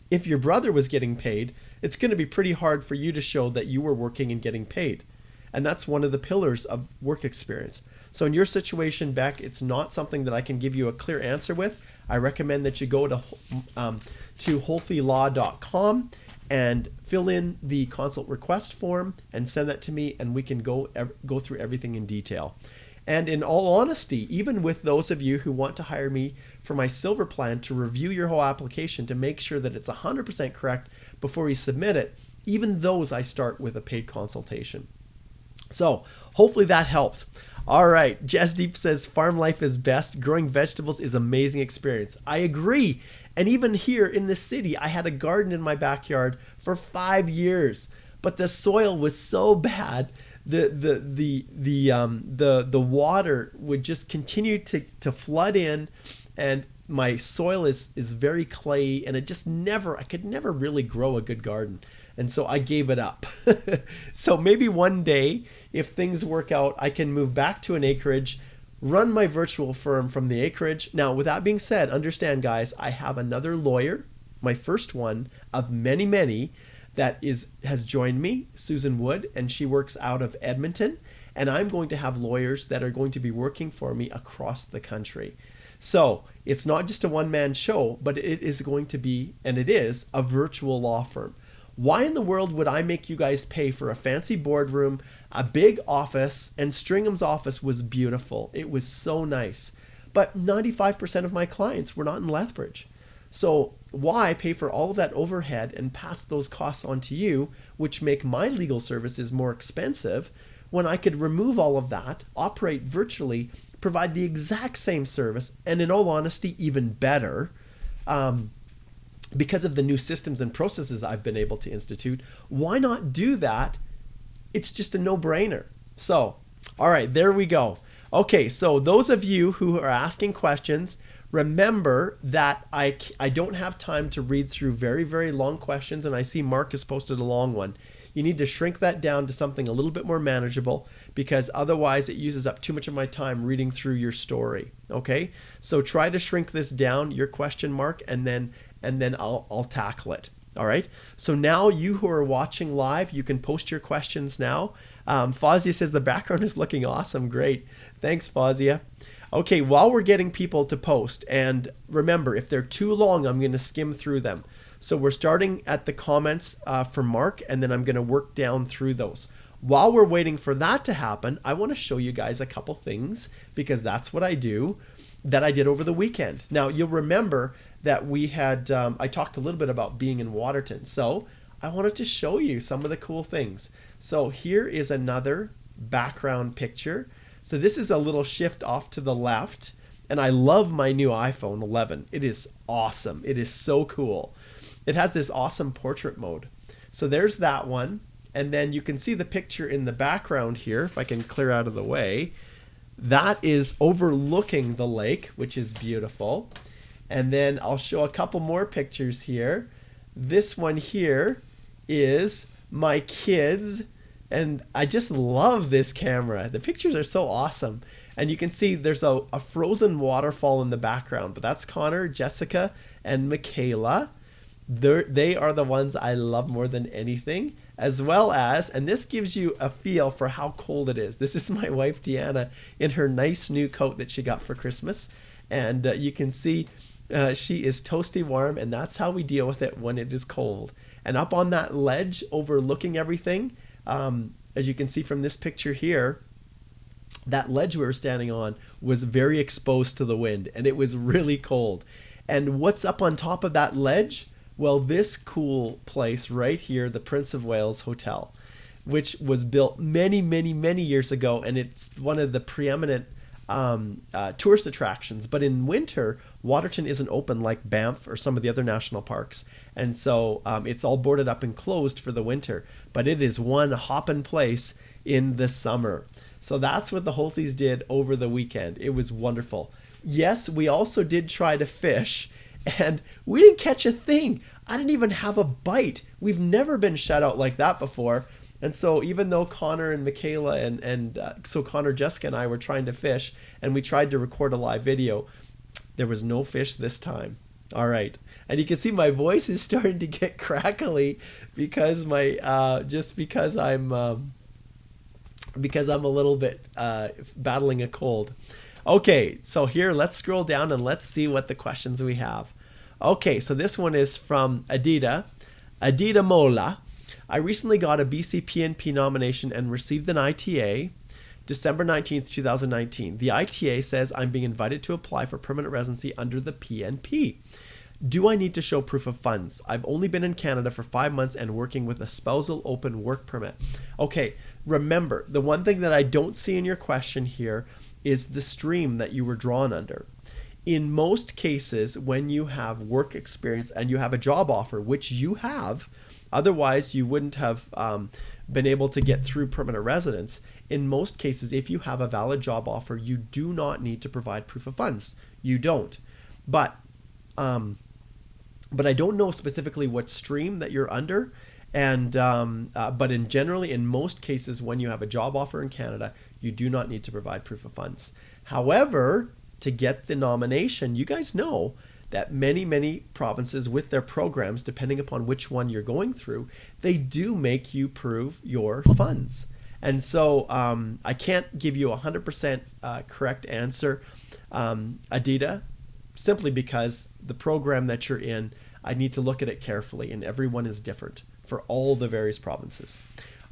If your brother was getting paid, it's going to be pretty hard for you to show that you were working and getting paid. And that's one of the pillars of work experience. So in your situation, Beck, it's not something that I can give you a clear answer with. I recommend that you go to holthylaw.com and fill in the consult request form and send that to me, and we can go through everything in detail. And in all honesty, even with those of you who want to hire me for my silver plan to review your whole application to make sure that it's 100% correct before you submit it, even those I start with a paid consultation. So hopefully that helped. All right, Jasdeep says farm life is best. Growing vegetables is amazing experience. I agree. And even here in the city, I had a garden in my backyard for 5 years, but the soil was so bad. The water would just continue to flood in, and my soil is very clayey, and I could never really grow a good garden. And so I gave it up. So maybe one day, if things work out, I can move back to an acreage, run my virtual firm from the acreage. Now, with that being said, understand, guys, I have another lawyer, my first one of many, many, that has joined me, Susan Wood, and she works out of Edmonton. and I'm going to have lawyers that are going to be working for me across the country. So it's not just a one-man show, but it is going to be, and it is, a virtual law firm. Why in the world would I make you guys pay for a fancy boardroom, a big office? And Stringham's office was beautiful. It was so nice. But 95% of my clients were not in Lethbridge. So why pay for all of that overhead and pass those costs on to you, which make my legal services more expensive, when I could remove all of that, operate virtually, provide the exact same service, and in all honesty, even better, because of the new systems and processes I've been able to institute. Why not do that? It's just a no-brainer. So, all right, there we go. Okay, so those of you who are asking questions, remember that I don't have time to read through very, very long questions, and I see Mark has posted a long one. You need to shrink that down to something a little bit more manageable, because otherwise it uses up too much of my time reading through your story. Okay, so try to shrink this down, your question, Mark, and then I'll tackle it. All right, so now you who are watching live, you can post your questions now. Fazia says the background is looking awesome. Great, thanks, Fazia. Okay, while we're getting people to post, and remember, if they're too long, I'm going to skim through them. So we're starting at the comments for Mark, and then I'm going to work down through those. While we're waiting for that to happen, I want to show you guys a couple things, because that's what I do, that I did over the weekend. Now, you'll remember that we had, I talked a little bit about being in Waterton. So I wanted to show you some of the cool things. So here is another background picture. So this is a little shift off to the left. And I love my new iPhone 11. It is awesome. It is so cool. It has this awesome portrait mode. So there's that one. And then you can see the picture in the background here, if I can clear out of the way. That is overlooking the lake, which is beautiful. And then I'll show a couple more pictures here. This one here is my kids, and I just love this camera. The pictures are so awesome. And you can see there's a frozen waterfall in the background, but that's Connor, Jessica, and Michaela. They are the ones I love more than anything, as well as, and this gives you a feel for how cold it is. This is my wife, Deanna, in her nice new coat that she got for Christmas. And you can see she is toasty warm, and that's how we deal with it when it is cold. And up on that ledge overlooking everything, as you can see from this picture here, that ledge we were standing on was very exposed to the wind, and it was really cold. And what's up on top of that ledge? Well, this cool place right here, the Prince of Wales Hotel, which was built many, many, many years ago, and it's one of the preeminent tourist attractions. But in winter, Waterton isn't open like Banff or some of the other national parks, and so it's all boarded up and closed for the winter. But it is one hoppin' place in the summer. So that's what the Holthies did over the weekend. It was wonderful. Yes, we also did try to fish, and we didn't catch a thing. I didn't even have a bite. We've never been shut out like that before. And so even though Connor and Michaela and so Connor, Jessica, and I were trying to fish, and we tried to record a live video, there was no fish this time. All right. And you can see my voice is starting to get crackly because because I'm a little bit battling a cold. Okay, so here, let's scroll down and let's see what the questions we have. Okay, so this one is from Adida Mola. I recently got a BC PNP nomination and received an ITA December 19th, 2019. The ITA says I'm being invited to apply for permanent residency under the PNP. Do I need to show proof of funds? I've only been in Canada for 5 months and working with a spousal open work permit. Okay, remember, the one thing that I don't see in your question here is the stream that you were drawn under. In most cases, when you have work experience and you have a job offer, which you have, otherwise you wouldn't have been able to get through permanent residence. In most cases, if you have a valid job offer, you do not need to provide proof of funds. You don't. But I don't know specifically what stream that you're under. And but in most cases, when you have a job offer in Canada, you do not need to provide proof of funds. However, to get the nomination, you guys know that many provinces with their programs, depending upon which one you're going through, they do make you prove your funds. And so I can't give you a 100% correct answer, Adita, simply because the program that you're in, I need to look at it carefully, and everyone is different for all the various provinces.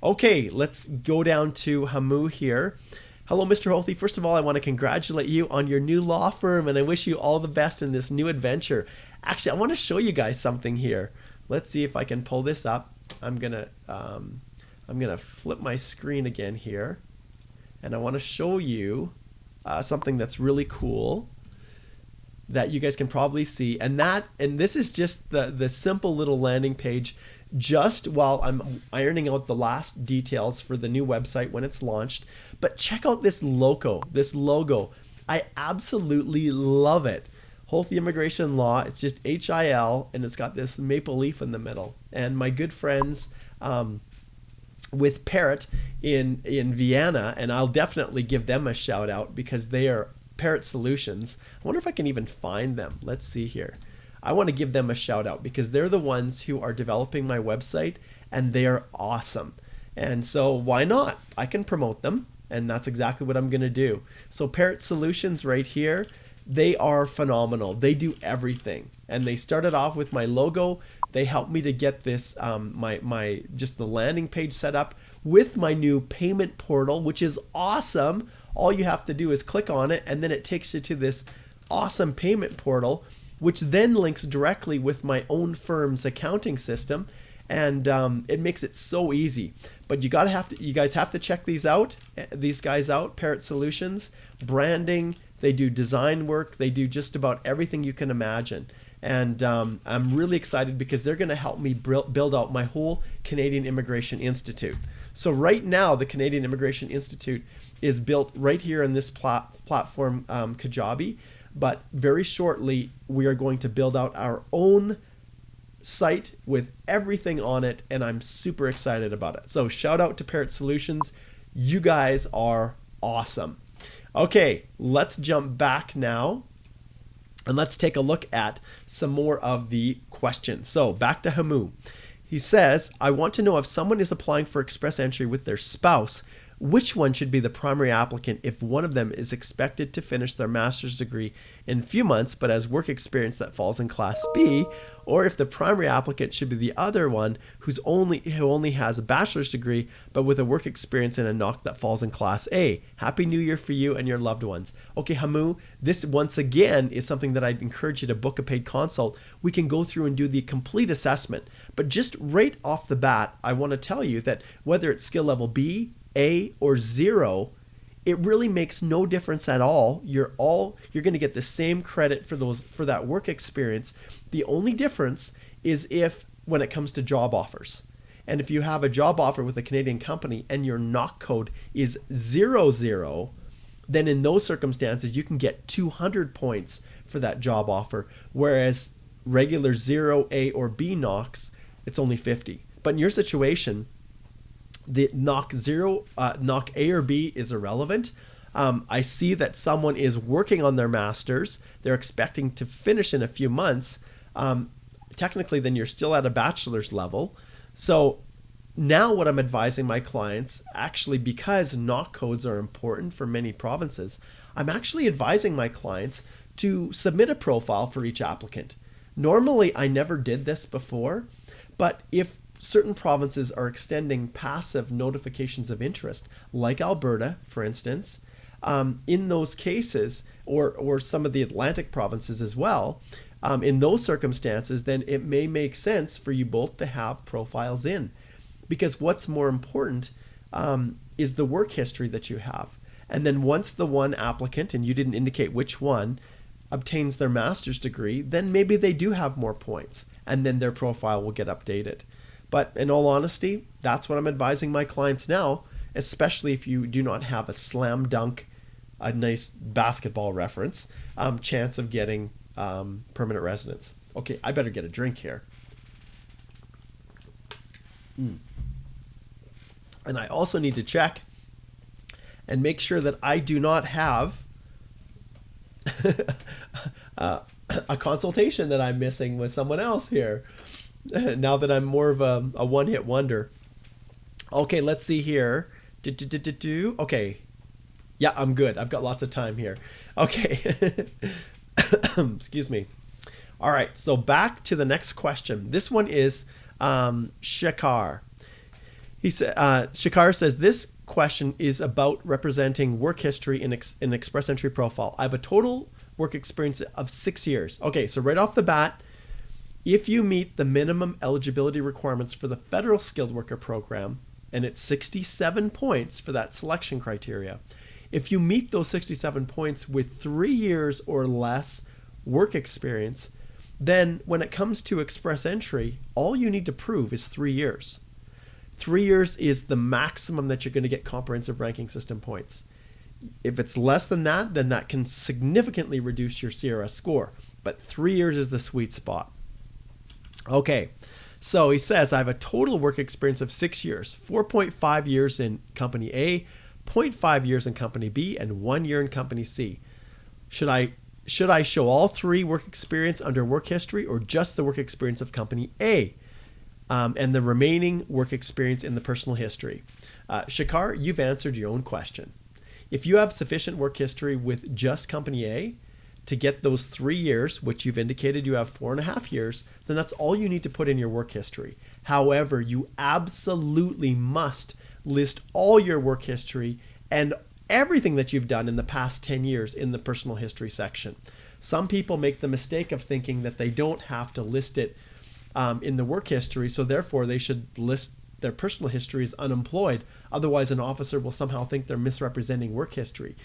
Okay, let's go down to Hamu here. Hello, Mr. Holthy. First of all, I want to congratulate you on your new law firm, and I wish you all the best in this new adventure. Actually, I want to show you guys something here. Let's see if I can pull this up. I'm gonna flip my screen again here, and I want to show you something that's really cool that you guys can probably see, and this is just the simple little landing page just while I'm ironing out the last details for the new website when it's launched. But check out this logo. I absolutely love it. Holthy Immigration Law. It's just HIL, and it's got this maple leaf in the middle. And my good friends with Parrot in Vienna, and I'll definitely give them a shout out because they are Parrot Solutions. I wonder if I can even find them. Let's see here. I want to give them a shout out because they're the ones who are developing my website, and they are awesome. And so why not? I can promote them, and that's exactly what I'm going to do. So Parrot Solutions right here, they are phenomenal. They do everything. And they started off with my logo. They helped me to get this my just the landing page set up with my new payment portal, which is awesome. All you have to do is click on it, and then it takes you to this awesome payment portal, which then links directly with my own firm's accounting system, and it makes it so easy. But you guys have to check these guys out. Parrot Solutions, branding. They do design work. They do just about everything you can imagine. And I'm really excited because they're going to help me build out my whole Canadian Immigration Institute. So right now, the Canadian Immigration Institute is built right here in this platform, Kajabi. But very shortly, we are going to build out our own site with everything on it, and I'm super excited about it. So shout out to Parrot Solutions. You guys are awesome. Okay, let's jump back now, and let's take a look at some more of the questions. So back to Hamu. He says, I want to know if someone is applying for express entry with their spouse, which one should be the primary applicant if one of them is expected to finish their master's degree in a few months but has work experience that falls in Class B, or if the primary applicant should be the other one who only has a bachelor's degree but with a work experience in a NOC that falls in Class A. Happy New Year for you and your loved ones. Okay, Hamu, this once again is something that I'd encourage you to book a paid consult. We can go through and do the complete assessment. But just right off the bat, I want to tell you that whether it's skill level B, A, or 0, it really makes no difference at all. You're going to get the same credit for that work experience. The only difference is when it comes to job offers. And if you have a job offer with a Canadian company and your NOC code is 00, then in those circumstances you can get 200 points for that job offer, whereas regular 0, A, or B NOCs, it's only 50. But in your situation, the NOC A or B is irrelevant. I see that someone is working on their master's. They're expecting to finish in a few months. Technically, then you're still at a bachelor's level. So now what I'm advising my clients, actually because NOC codes are important for many provinces, I'm actually advising my clients to submit a profile for each applicant. Normally, I never did this before, but if certain provinces are extending passive notifications of interest, like Alberta, for instance, in those cases, or some of the Atlantic provinces as well, in those circumstances, then it may make sense for you both to have profiles in. Because what's more important is the work history that you have. And then once the one applicant, and you didn't indicate which one, obtains their master's degree, then maybe they do have more points, and then their profile will get updated. But in all honesty, that's what I'm advising my clients now, especially if you do not have a slam dunk, a nice basketball reference, chance of getting permanent residence. Okay, I better get a drink here. And I also need to check and make sure that I do not have a consultation that I'm missing with someone else here. Now that I'm more of a one-hit wonder. Okay, let's see here. Okay. Yeah, I'm good. I've got lots of time here. Okay. Excuse me. All right. So back to the next question. This one is Shakar. Shakar says this question is about representing work history in Express Entry profile. I have a total work experience of 6 years. Okay, so right off the bat, if you meet the minimum eligibility requirements for the federal skilled worker program, and it's 67 points for that selection criteria, if you meet those 67 points with 3 years or less work experience, then when it comes to Express Entry, all you need to prove is 3 years. 3 years is the maximum that you're going to get comprehensive ranking system points. If it's less than that, then that can significantly reduce your CRS score. But 3 years is the sweet spot. Okay, so he says, I have a total work experience of 6 years, 4.5 years in Company A, 0.5 years in Company B, and 1 year in Company C. Should I show all 3 work experience under work history or just the work experience of Company A? And the remaining work experience in the personal history. Shakar, you've answered your own question. If you have sufficient work history with just Company A to get those 3 years, which you've indicated you have 4.5 years, then that's all you need to put in your work history. However, you absolutely must list all your work history and everything that you've done in the past 10 years in the personal history section. Some people make the mistake of thinking that they don't have to list it in the work history, so therefore they should list their personal history as unemployed. Otherwise, an officer will somehow think they're misrepresenting work history.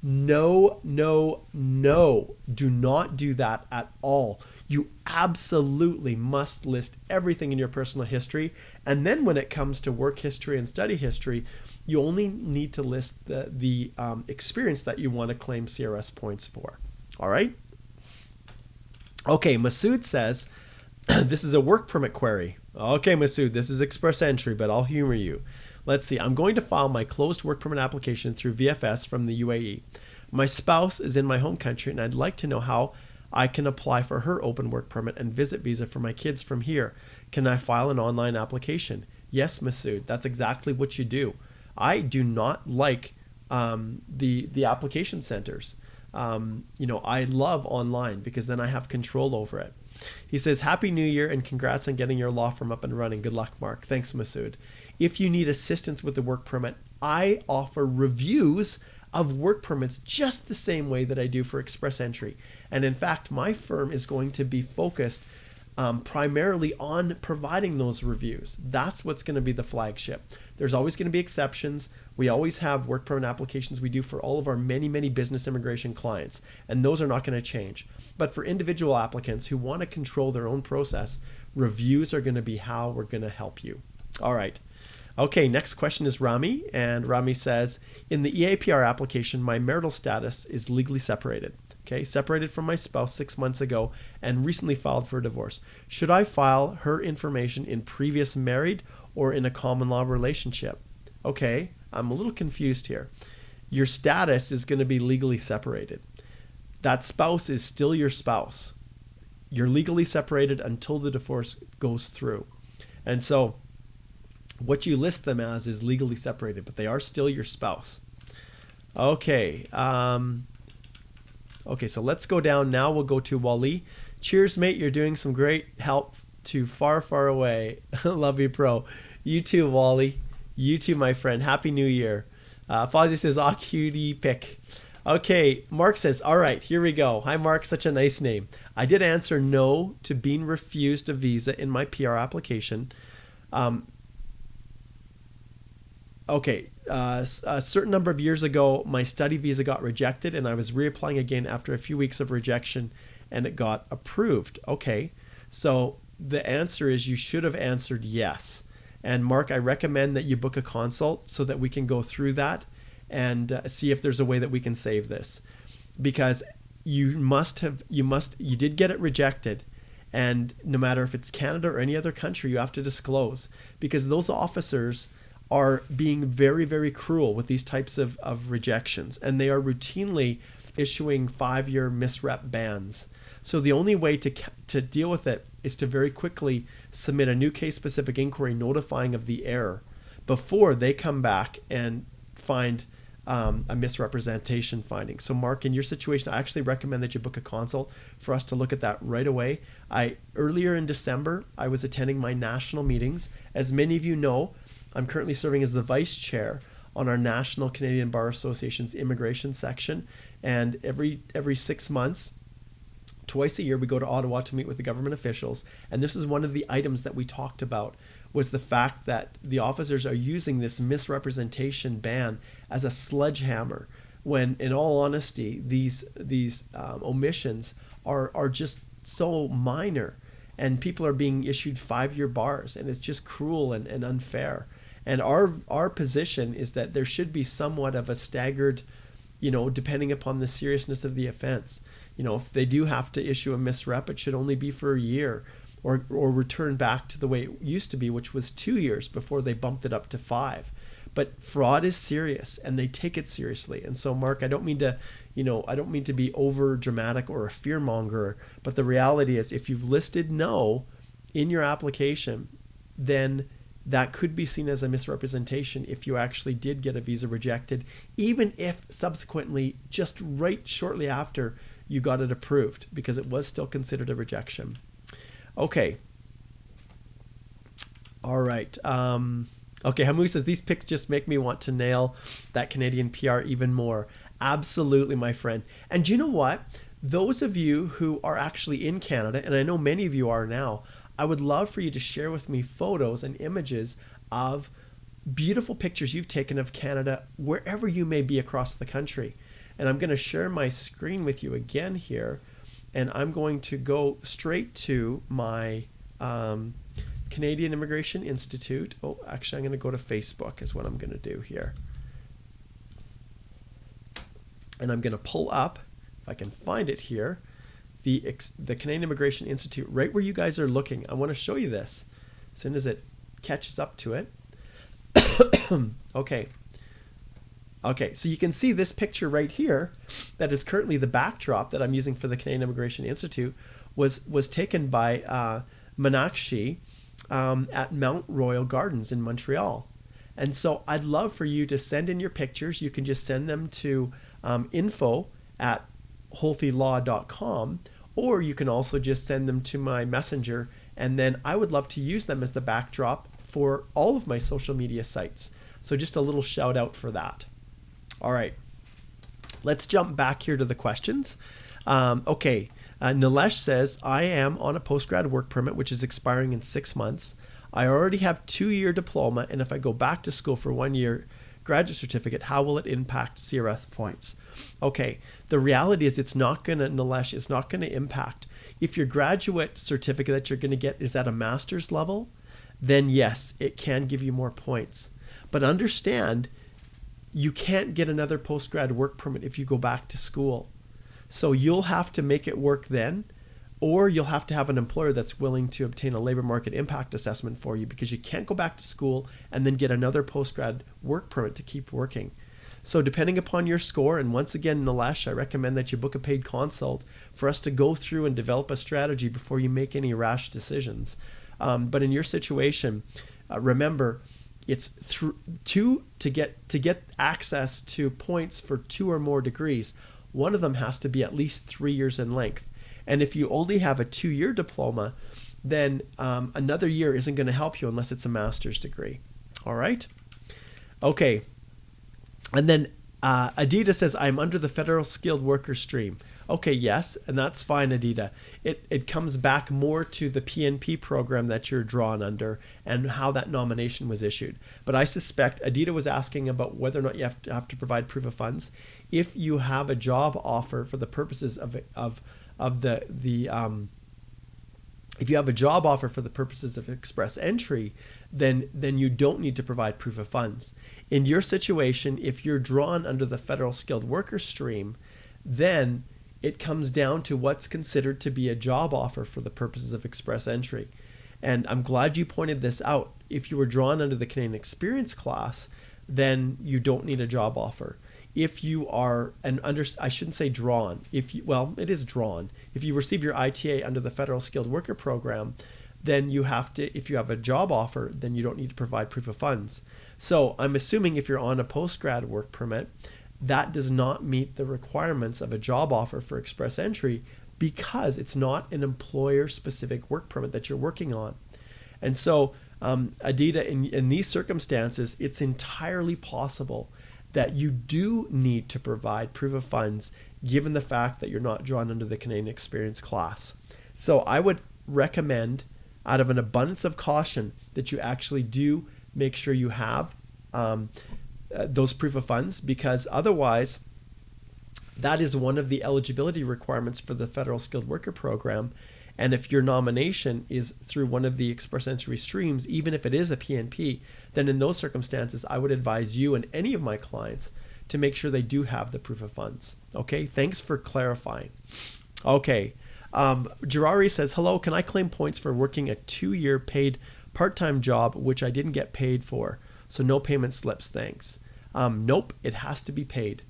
No, no, no. Do not do that at all. You absolutely must list everything in your personal history. And then when it comes to work history and study history, you only need to list the experience that you want to claim CRS points for. All right? Okay, Masood says, this is a work permit query. Okay, Masood, this is Express Entry, but I'll humor you. Let's see. I'm going to file my closed work permit application through VFS from the UAE. My spouse is in my home country, and I'd like to know how I can apply for her open work permit and visit visa for my kids from here. Can I file an online application? Yes, Masood, that's exactly what you do. I do not like the application centers. I love online because then I have control over it. He says, Happy New Year and congrats on getting your law firm up and running. Good luck, Mark. Thanks, Masood. If you need assistance with the work permit, I offer reviews of work permits just the same way that I do for Express Entry. And in fact, my firm is going to be focused primarily on providing those reviews. That's what's going to be the flagship. There's always going to be exceptions. We always have work permit applications we do for all of our many, many business immigration clients, and those are not going to change. But for individual applicants who want to control their own process, reviews are going to be how we're going to help you. All right. Okay, next question is Rami, and Rami says, in the EAPR application, my marital status is legally separated. Okay, separated from my spouse 6 months ago and recently filed for a divorce. Should I file her information in previous married or in a common law relationship? Okay, I'm a little confused here. Your status is going to be legally separated. That spouse is still your spouse. You're legally separated until the divorce goes through. And so what you list them as is legally separated, but they are still your spouse. Okay. Okay, so let's go down. Now we'll go to Wally. Cheers, mate. You're doing some great help to far, far away. Love you, pro. You too, Wally. You too, my friend. Happy New Year. Fozzie says, cutie pick. Okay, Mark says, all right, here we go. Hi, Mark. Such a nice name. I did answer no to being refused a visa in my PR application. Okay, a certain number of years ago, my study visa got rejected, and I was reapplying again after a few weeks of rejection, and it got approved. Okay, so the answer is you should have answered yes. And Mark, I recommend that you book a consult so that we can go through that and see if there's a way that we can save this, because you did get it rejected. And no matter if it's Canada or any other country, you have to disclose, because those officers are being very, very cruel with these types of rejections, and they are routinely issuing 5-year misrep bans. So the only way to deal with it is to very quickly submit a new case-specific inquiry notifying of the error. before they come back and find a misrepresentation finding. So Mark, in your situation, I actually recommend that you book a consult for us to look at that right away. Earlier in December, I was attending my national meetings. As many of you know, I'm currently serving as the vice chair on our National Canadian Bar Association's immigration section. And every 6 months, twice a year, we go to Ottawa to meet with the government officials. And this is one of the items that we talked about, was the fact that the officers are using this misrepresentation ban as a sledgehammer, when in all honesty, these omissions are just so minor, and people are being issued 5-year bars, and it's just cruel and unfair. And our position is that there should be somewhat of a staggered, depending upon the seriousness of the offense. If they do have to issue a misrep, it should only be for a year, or return back to the way it used to be, which was 2 years before they bumped it up to 5. But fraud is serious, and they take it seriously. And so, Mark, I don't mean to be over dramatic or a fearmonger, but the reality is, if you've listed no in your application, then that could be seen as a misrepresentation if you actually did get a visa rejected, even if subsequently, just right shortly after, you got it approved, because it was still considered a rejection. Okay. All right. Okay, Hamu says, these pics just make me want to nail that Canadian PR even more. Absolutely, my friend. And you know what? Those of you who are actually in Canada, and I know many of you are now, I would love for you to share with me photos and images of beautiful pictures you've taken of Canada wherever you may be across the country. And I'm going to share my screen with you again here. And I'm going to go straight to my Canadian Immigration Institute. Oh, actually, I'm going to go to Facebook is what I'm going to do here. And I'm going to pull up, if I can find it here, the Canadian Immigration Institute, right where you guys are looking. I want to show you this as soon as it catches up to it. Okay, so you can see this picture right here that is currently the backdrop that I'm using for the Canadian Immigration Institute was taken by Meenakshi at Mount Royal Gardens in Montreal. And so I'd love for you to send in your pictures. You can just send them to info@holthylaw.com, or you can also just send them to my messenger, and then I would love to use them as the backdrop for all of my social media sites. So just a little shout out for that. All right, let's jump back here to the questions. Nilesh says, I am on a post-grad work permit, which is expiring in 6 months. I already have 2-year diploma, and if I go back to school for 1 year graduate certificate, how will it impact CRS points? Okay, the reality is Nilesh, it's not going to impact. If your graduate certificate that you're going to get is at a master's level, then yes, it can give you more points. But understand, you can't get another post-grad work permit if you go back to school. So you'll have to make it work then, or you'll have to have an employer that's willing to obtain a labor market impact assessment for you, because you can't go back to school and then get another post-grad work permit to keep working. So depending upon your score, and once again, Nilesh, I recommend that you book a paid consult for us to go through and develop a strategy before you make any rash decisions. But in your situation, remember, it's to get access to points for 2 or more degrees. One of them has to be at least 3 years in length. And if you only have a 2-year diploma, then another year isn't going to help you unless it's a master's degree. All right? Okay. And then Adita says, I'm under the federal skilled worker stream. Okay, yes, and that's fine, Adita. It comes back more to the PNP program that you're drawn under and how that nomination was issued. But I suspect Adita was asking about whether or not you have to provide proof of funds. If you have a job offer for the purposes of if you have a job offer for the purposes of express entry, then you don't need to provide proof of funds. In your situation, if you're drawn under the federal skilled worker stream, then it comes down to what's considered to be a job offer for the purposes of express entry. And I'm glad you pointed this out. If you were drawn under the Canadian Experience class, then you don't need a job offer. If you are, I shouldn't say drawn, it is drawn. If you receive your ITA under the Federal Skilled Worker Program, then you have to, if you have a job offer, then you don't need to provide proof of funds. So I'm assuming if you're on a post-grad work permit, that does not meet the requirements of a job offer for express entry because it's not an employer-specific work permit that you're working on. And so, Adita, in these circumstances, it's entirely possible that you do need to provide proof of funds given the fact that you're not drawn under the Canadian Experience class. So I would recommend, out of an abundance of caution, that you actually do make sure you have those proof of funds, because otherwise that is one of the eligibility requirements for the Federal Skilled Worker Program. And if your nomination is through one of the express entry streams, even if it is a PNP, then in those circumstances, I would advise you and any of my clients to make sure they do have the proof of funds. Okay, thanks for clarifying. Okay, Gerari says, hello, can I claim points for working a 2-year paid part-time job, which I didn't get paid for? So no payment slips, thanks. Nope, it has to be paid.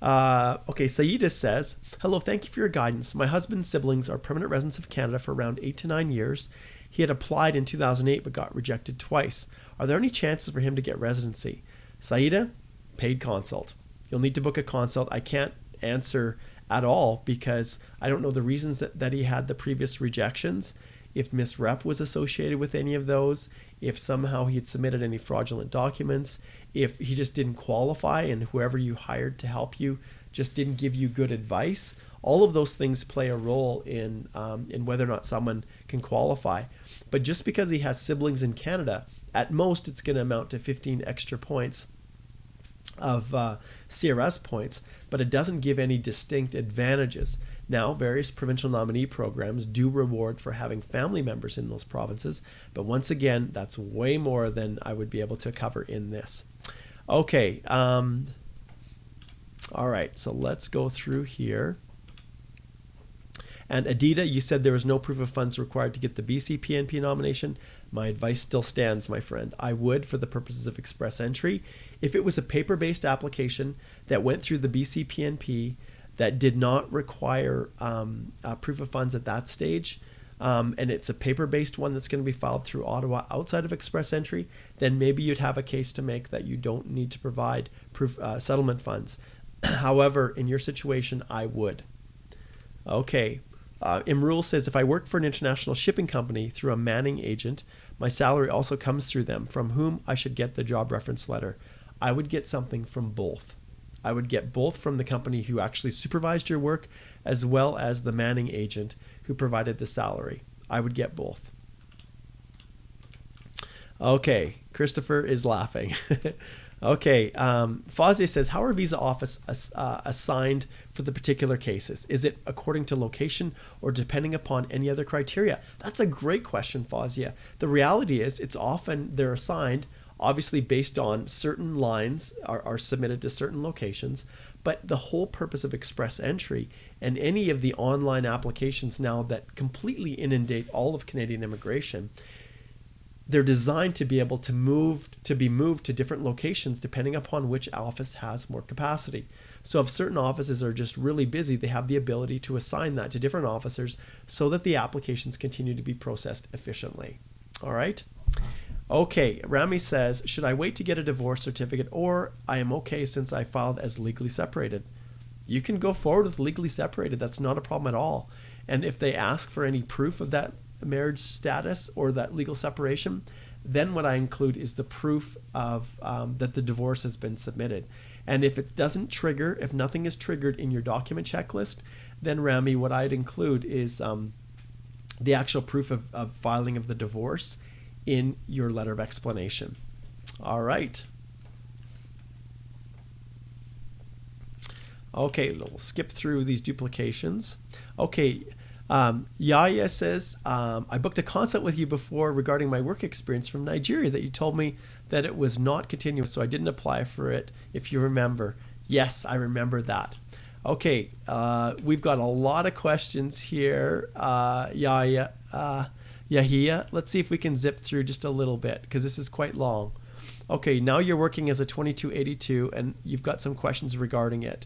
Okay, Saida says, hello, thank you for your guidance. My husband's siblings are permanent residents of Canada for around 8 to 9 years. He had applied in 2008 but got rejected twice. Are there any chances for him to get residency? Saida, paid consult. You'll need to book a consult. I can't answer at all because I don't know the reasons that he had the previous rejections, if misrep was associated with any of those, if somehow he had submitted any fraudulent documents, if he just didn't qualify and whoever you hired to help you just didn't give you good advice. All of those things play a role in whether or not someone can qualify. But just because he has siblings in Canada, at most it's going to amount to 15 extra points of CRS points, but it doesn't give any distinct advantages. Now, various provincial nominee programs do reward for having family members in those provinces, but once again, that's way more than I would be able to cover in this. Okay, all right, so let's go through here. And Adita, you said there was no proof of funds required to get the BC PNP nomination. My advice still stands, my friend. I would, for the purposes of express entry, if it was a paper-based application that went through the BC PNP that did not require proof of funds at that stage, and it's a paper-based one that's going to be filed through Ottawa outside of express entry, then maybe you'd have a case to make that you don't need to provide proof settlement funds. However, in your situation, I would. Okay. Imrul says, if I work for an international shipping company through a manning agent, my salary also comes through them, from whom I should get the job reference letter. I would get something from both. I would get both from the company who actually supervised your work as well as the manning agent who provided the salary. I would get both. Okay, Christopher is laughing. Okay, Fazia says, how are visa office assigned for the particular cases? Is it according to location or depending upon any other criteria? That's a great question, Fazia. The reality is it's often they're assigned obviously based on certain lines are submitted to certain locations, but the whole purpose of express entry and any of the online applications now that completely inundate all of Canadian immigration, they're designed to be able to be moved to different locations depending upon which office has more capacity. So if certain offices are just really busy, they have the ability to assign that to different officers so that the applications continue to be processed efficiently. All right. Okay, Rami says, should I wait to get a divorce certificate, or I am okay since I filed as legally separated? You can go forward with legally separated. That's not a problem at all. And if they ask for any proof of that marriage status or that legal separation, then what I include is the proof of that the divorce has been submitted. And if it doesn't trigger, if nothing is triggered in your document checklist, then Rami, what I'd include is the actual proof of filing of the divorce in your letter of explanation. All right. Okay, we'll skip through these duplications. Okay, Yaya says, I booked a consult with you before regarding my work experience from Nigeria that you told me that it was not continuous, so I didn't apply for it, if you remember. Yes, I remember that. Okay, we've got a lot of questions here, Yahia. Let's see if we can zip through just a little bit, because this is quite long. Okay, now you're working as a 2282, and you've got some questions regarding it.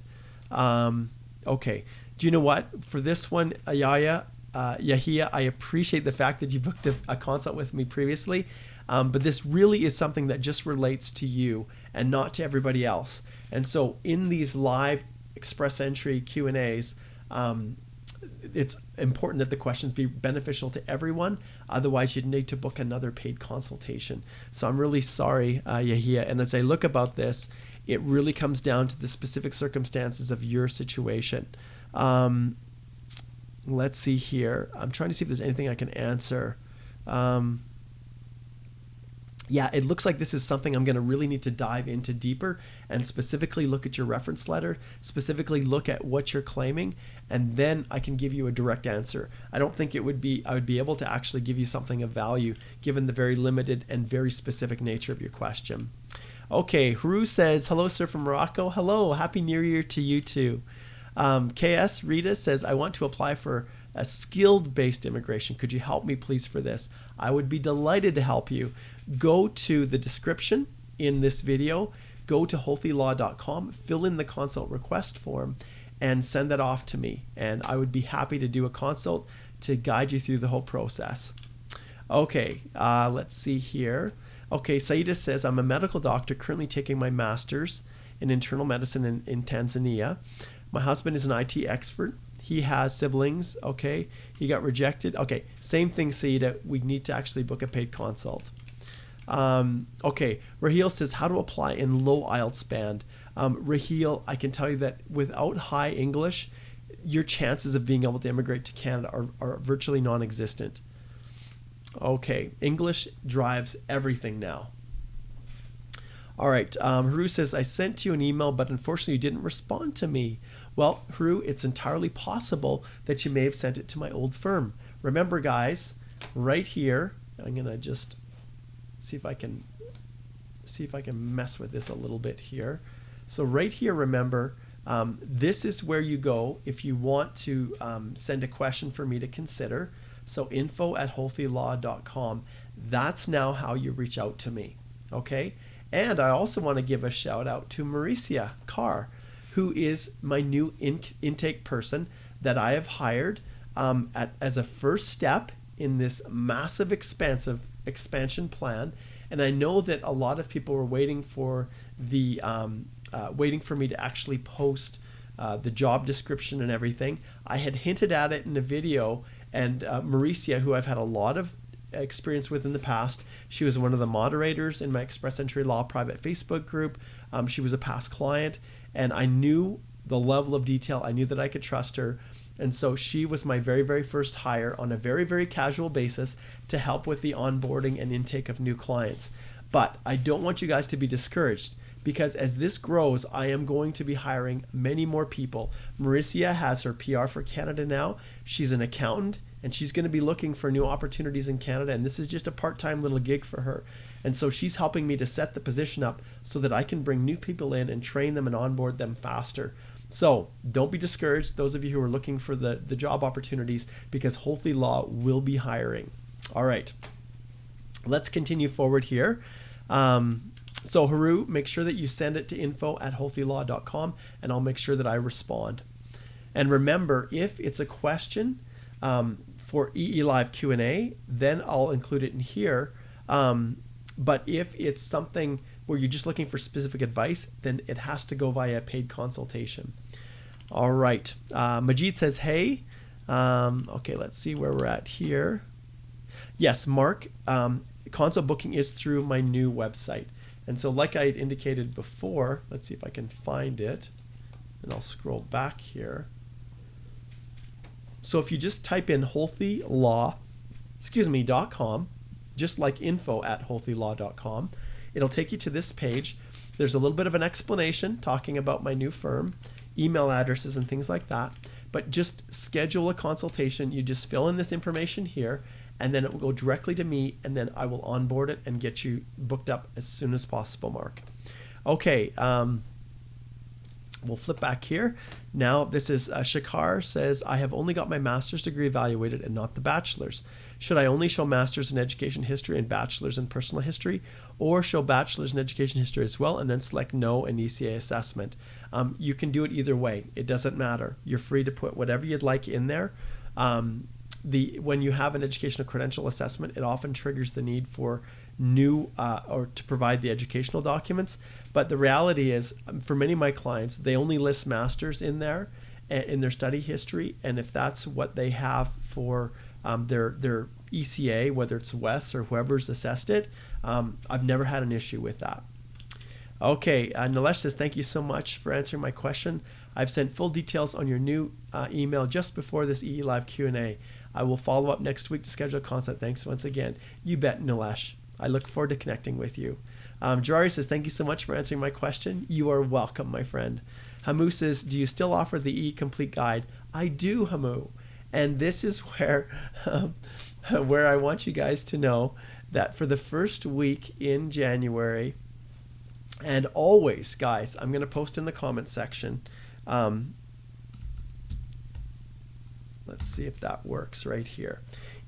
Okay. Do you know what? For this one, Ayaya, Yahia, I appreciate the fact that you booked a consult with me previously, but this really is something that just relates to you and not to everybody else. And so in these live Express Entry Q&As, it's important that the questions be beneficial to everyone. Otherwise, you'd need to book another paid consultation. So I'm really sorry, Yahia. And as I look about this, it really comes down to the specific circumstances of your situation. Let's see here. I'm trying to see if there's anything I can answer. Yeah, it looks like this is something I'm going to really need to dive into deeper and specifically look at your reference letter, specifically look at what you're claiming, and then I can give you a direct answer. I don't think I would be able to actually give you something of value given the very limited and very specific nature of your question. Okay, Haru says, hello, sir, from Morocco. Hello, Happy New Year to you too. KS Rita says, I want to apply for a skilled-based immigration. Could you help me, please, for this? I would be delighted to help you. Go to the description in this video, go to healthylaw.com, fill in the consult request form, and send that off to me. And I would be happy to do a consult to guide you through the whole process. Okay, let's see here. Okay, Saida says, I'm a medical doctor currently taking my master's in internal medicine in Tanzania. My husband is an IT expert. He has siblings. Okay, he got rejected. Okay, same thing, Saida. We need to actually book a paid consult. Okay, Raheel says, how to apply in low Ielts band. Raheel, I can tell you that without high English, your chances of being able to immigrate to Canada are virtually non-existent. Okay, English drives everything now. All right, Haru says, I sent you an email, but unfortunately you didn't respond to me. Well, Haru, it's entirely possible that you may have sent it to my old firm. Remember, guys, right here, I'm going to just see if I can mess with this a little bit here. So right here, remember, this is where you go if you want to send a question for me to consider. So info@healthylaw.com. That's now how you reach out to me. Okay? And I also want to give a shout out to Mauricia Carr, who is my new intake person that I have hired as a first step in this massive expansion plan. And I know that a lot of people were waiting for me to actually post the job description and everything. I had hinted at it in a video, and Mauricia, who I've had a lot of experience with in the past, she was one of the moderators in my Express Entry Law private Facebook group. She was a past client, and I knew the level of detail. I knew that I could trust her. And so she was my very, very first hire on a very, very casual basis to help with the onboarding and intake of new clients. But I don't want you guys to be discouraged, because as this grows, I am going to be hiring many more people. Mauricia has her PR for Canada now. She's an accountant, and she's going to be looking for new opportunities in Canada, and this is just a part-time little gig for her. And so she's helping me to set the position up so that I can bring new people in and train them and onboard them faster. So don't be discouraged, those of you who are looking for the job opportunities, because Healthy Law will be hiring. All right, let's continue forward here. So Haru, make sure that you send it to info@healthylaw.com, and I'll make sure that I respond. And remember, if it's a question for EE Live Q&A, then I'll include it in here. But if it's something where you're just looking for specific advice, then it has to go via a paid consultation. All right. Majid says, hey. Okay, let's see where we're at here. Yes, Mark, consult booking is through my new website. And so like I had indicated before, let's see if I can find it. And I'll scroll back here. So if you just type in healthylaw.com, just like info@healthylaw.com, it'll take you to this page. There's a little bit of an explanation talking about my new firm, email addresses and things like that. But just schedule a consultation. You just fill in this information here, and then it will go directly to me, and then I will onboard it and get you booked up as soon as possible, Mark. Okay, we'll flip back here. Now this is Shakar says, I have only got my master's degree evaluated and not the bachelor's. Should I only show master's in education history and bachelor's in personal history, or show bachelor's in education history as well and then select no and ECA assessment? You can do it either way. It doesn't matter. You're free to put whatever you'd like in there. when you have an educational credential assessment, it often triggers the need for new or to provide the educational documents. But the reality is, for many of my clients, they only list masters in there in their study history, and if that's what they have for their ECA, whether it's Wes or whoever's assessed it, I've never had an issue with that. Okay, Nilesh says, thank you so much for answering my question. I've sent full details on your new email just before this EE Live Q&A. I will follow up next week to schedule a consult. Thanks once again. You bet, Nilesh. I look forward to connecting with you. Jarari says, thank you so much for answering my question. You are welcome, my friend. Hamu says, do you still offer the EE Complete Guide? I do, Hamu. And this is where, where I want you guys to know that for the first week in January, and always, guys, I'm going to post in the comment section. Let's see if that works right here.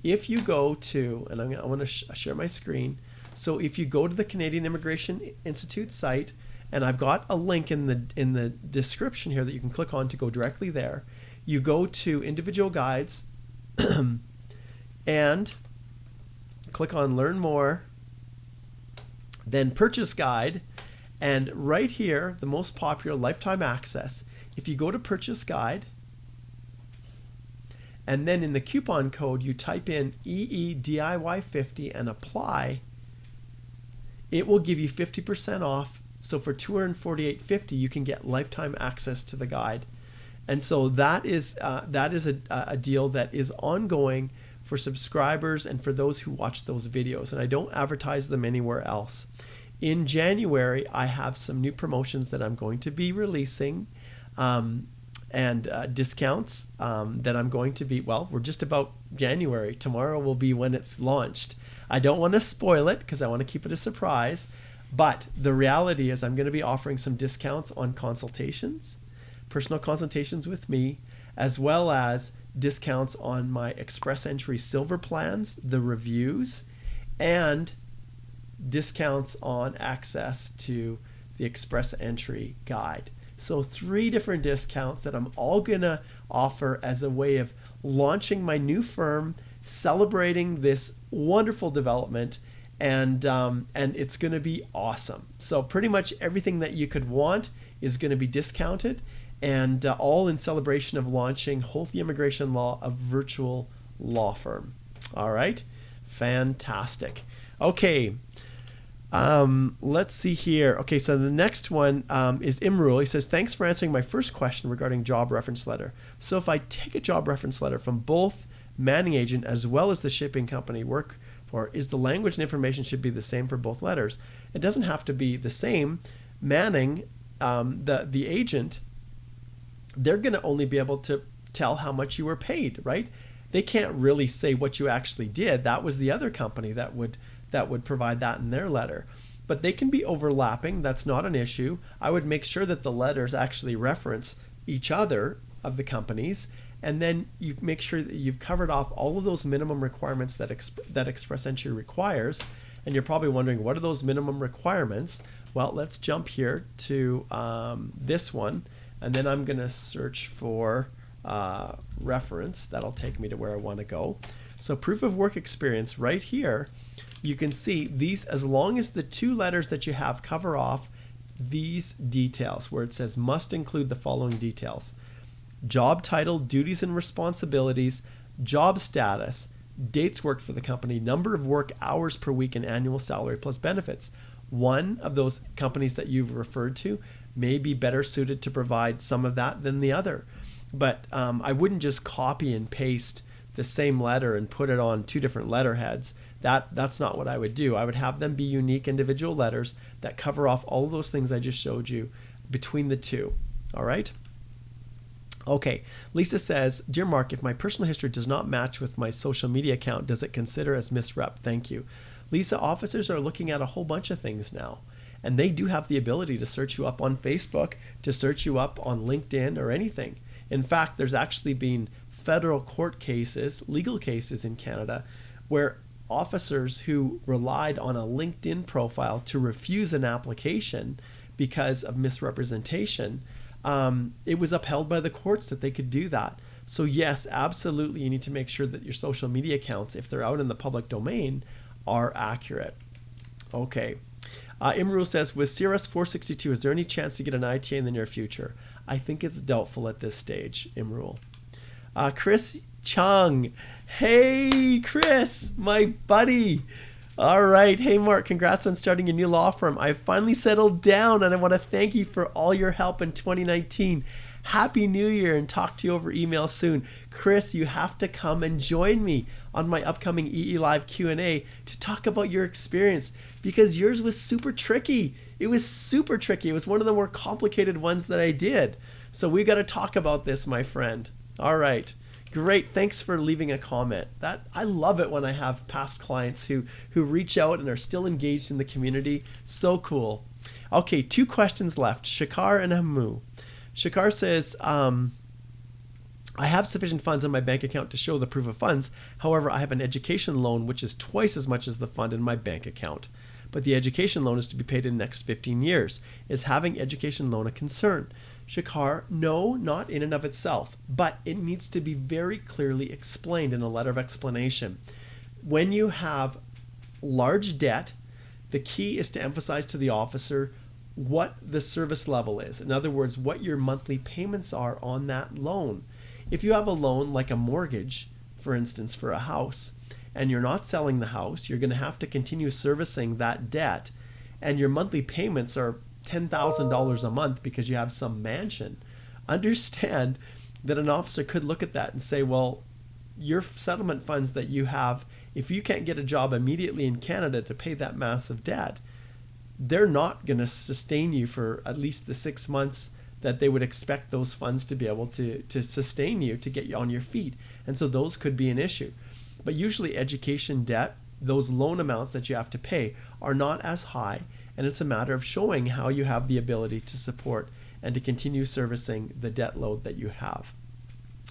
If you go to, and I want to share my screen. So if you go to the Canadian Immigration Institute site, and I've got a link in the description here that you can click on to go directly there. You go to individual guides and click on learn more, then purchase guide, and right here, the most popular, lifetime access. If you go to purchase guide, and then in the coupon code you type in EEDIY50 and apply, it will give you 50% off. So for $248.50 you can get lifetime access to the guide. And so that is a deal that is ongoing for subscribers and for those who watch those videos, and I don't advertise them anywhere else. In January, I have some new promotions that I'm going to be releasing, and discounts that I'm going to be, well, we're just about January. Tomorrow will be when it's launched. I don't want to spoil it because I want to keep it a surprise, but the reality is I'm going to be offering some discounts on consultations, personal consultations with me, as well as discounts on my Express Entry Silver plans, the reviews, and discounts on access to the Express Entry guide. So 3 different discounts that I'm all gonna offer as a way of launching my new firm, celebrating this wonderful development, and it's gonna be awesome. So pretty much everything that you could want is gonna be discounted, and all in celebration of launching Holthe Immigration Law, a virtual law firm. All right, fantastic. Okay. Let's see here. Okay, so the next one is Imrul. He says, thanks for answering my first question regarding job reference letter. So if I take a job reference letter from both manning agent as well as the shipping company work for, is the language and information should be the same for both letters? It doesn't have to be the same. Manning, the agent, they're going to only be able to tell how much you were paid, right? They can't really say what you actually did. That was the other company that would provide that in their letter. But they can be overlapping. That's not an issue. I would make sure that the letters actually reference each other of the companies, and then you make sure that you've covered off all of those minimum requirements that Express Entry requires. And you're probably wondering, what are those minimum requirements? Well, let's jump here to this one, and then I'm going to search for reference. That'll take me to where I want to go. So proof of work experience right here. You can see these, as long as the 2 letters that you have cover off these details where it says must include the following details: job title, duties and responsibilities, job status, dates worked for the company, number of work hours per week, and annual salary plus benefits. One of those companies that you've referred to may be better suited to provide some of that than the other. But I wouldn't just copy and paste the same letter and put it on 2 different letterheads. That's not what I would do. I would have them be unique individual letters that cover off all of those things I just showed you between the 2. All right? Okay. Lisa says, Dear Mark, if my personal history does not match with my social media account, does it consider as misrep? Thank you. Lisa, officers are looking at a whole bunch of things now, and they do have the ability to search you up on Facebook, to search you up on LinkedIn or anything. In fact, there's actually been federal court cases, legal cases in Canada, where officers who relied on a LinkedIn profile to refuse an application because of misrepresentation, it was upheld by the courts that they could do that. So yes, absolutely, you need to make sure that your social media accounts, if they're out in the public domain, are accurate. Okay. Imrul says, with CRS 462, is there any chance to get an ITA in the near future? I think it's doubtful at this stage, Imrul. Chris Chung. Hey, Chris, my buddy. All right. Hey, Mark, congrats on starting a new law firm. I finally settled down, and I want to thank you for all your help in 2019. Happy New Year, and talk to you over email soon. Chris, you have to come and join me on my upcoming EE Live Q&A to talk about your experience, because yours was super tricky. It was super tricky. It was one of the more complicated ones that I did. So we got to talk about this, my friend. All right. Great. Thanks for leaving a comment. I love it when I have past clients who reach out and are still engaged in the community. So cool. Okay, 2 questions left. Shakar and Hamu. Shakar says, I have sufficient funds in my bank account to show the proof of funds. However, I have an education loan which is twice as much as the fund in my bank account. But the education loan is to be paid in the next 15 years. Is having education loan a concern? Shakar, no, not in and of itself, but it needs to be very clearly explained in a letter of explanation. When you have large debt, the key is to emphasize to the officer what the service level is. In other words, what your monthly payments are on that loan. If you have a loan like a mortgage, for instance, for a house, and you're not selling the house, you're going to have to continue servicing that debt, and your monthly payments are $10,000 a month because you have some mansion. Understand that an officer could look at that and say, well, your settlement funds that you have, if you can't get a job immediately in Canada to pay that massive debt, they're not going to sustain you for at least the 6 months that they would expect those funds to be able to sustain you, to get you on your feet. And so those could be an issue. But usually education debt, those loan amounts that you have to pay, are not as high, and it's a matter of showing how you have the ability to support and to continue servicing the debt load that you have.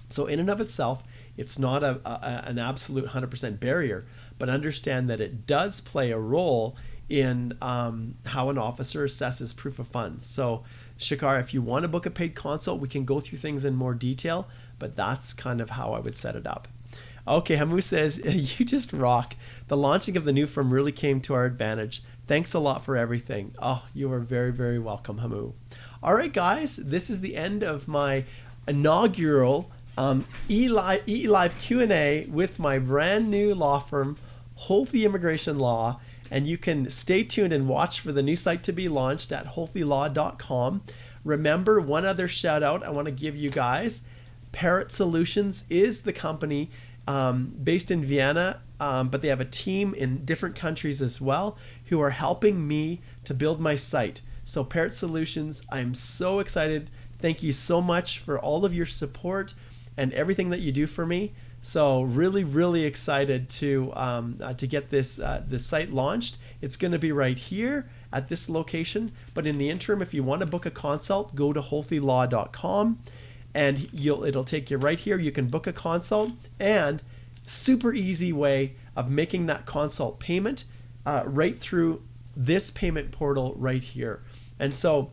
So in and of itself, it's not an absolute 100% barrier, but understand that it does play a role in how an officer assesses proof of funds. So Shakar, if you want to book a paid consult, we can go through things in more detail, but that's kind of how I would set it up. Okay, Hamu says, you just rock. The launching of the new firm really came to our advantage. Thanks a lot for everything. Oh, you are very, very welcome, Hamu. All right, guys, this is the end of my inaugural E-Live Q&A with my brand new law firm, Holthe Immigration Law. And you can stay tuned and watch for the new site to be launched at holthelaw.com. Remember, one other shout out I want to give you guys. Parrot Solutions is the company based in Vienna, but they have a team in different countries as well who are helping me to build my site. So Parrot Solutions, I'm so excited. Thank you so much for all of your support and everything that you do for me. So really, really excited to get this site launched. It's going to be right here at this location. But in the interim, if you want to book a consult, go to holthelaw.com, and it'll take you right here. You can book a consult, and super easy way of making that consult payment right through this payment portal right here. And so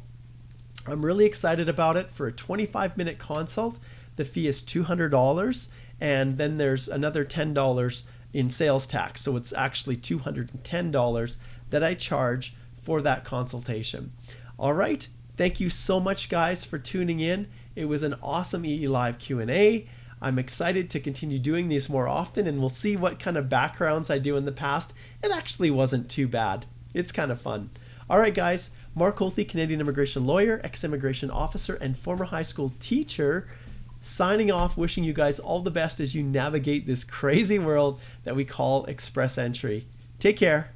I'm really excited about it. For a 25-minute consult, the fee is $200. And then there's another $10 in sales tax. So it's actually $210 that I charge for that consultation. All right. Thank you so much, guys, for tuning in. It was an awesome EE Live Q&A. I'm excited to continue doing these more often, and we'll see what kind of backgrounds I do in the past. It actually wasn't too bad. It's kind of fun. All right, guys. Mark Holthe, Canadian immigration lawyer, ex-immigration officer, and former high school teacher, signing off, wishing you guys all the best as you navigate this crazy world that we call express entry. Take care.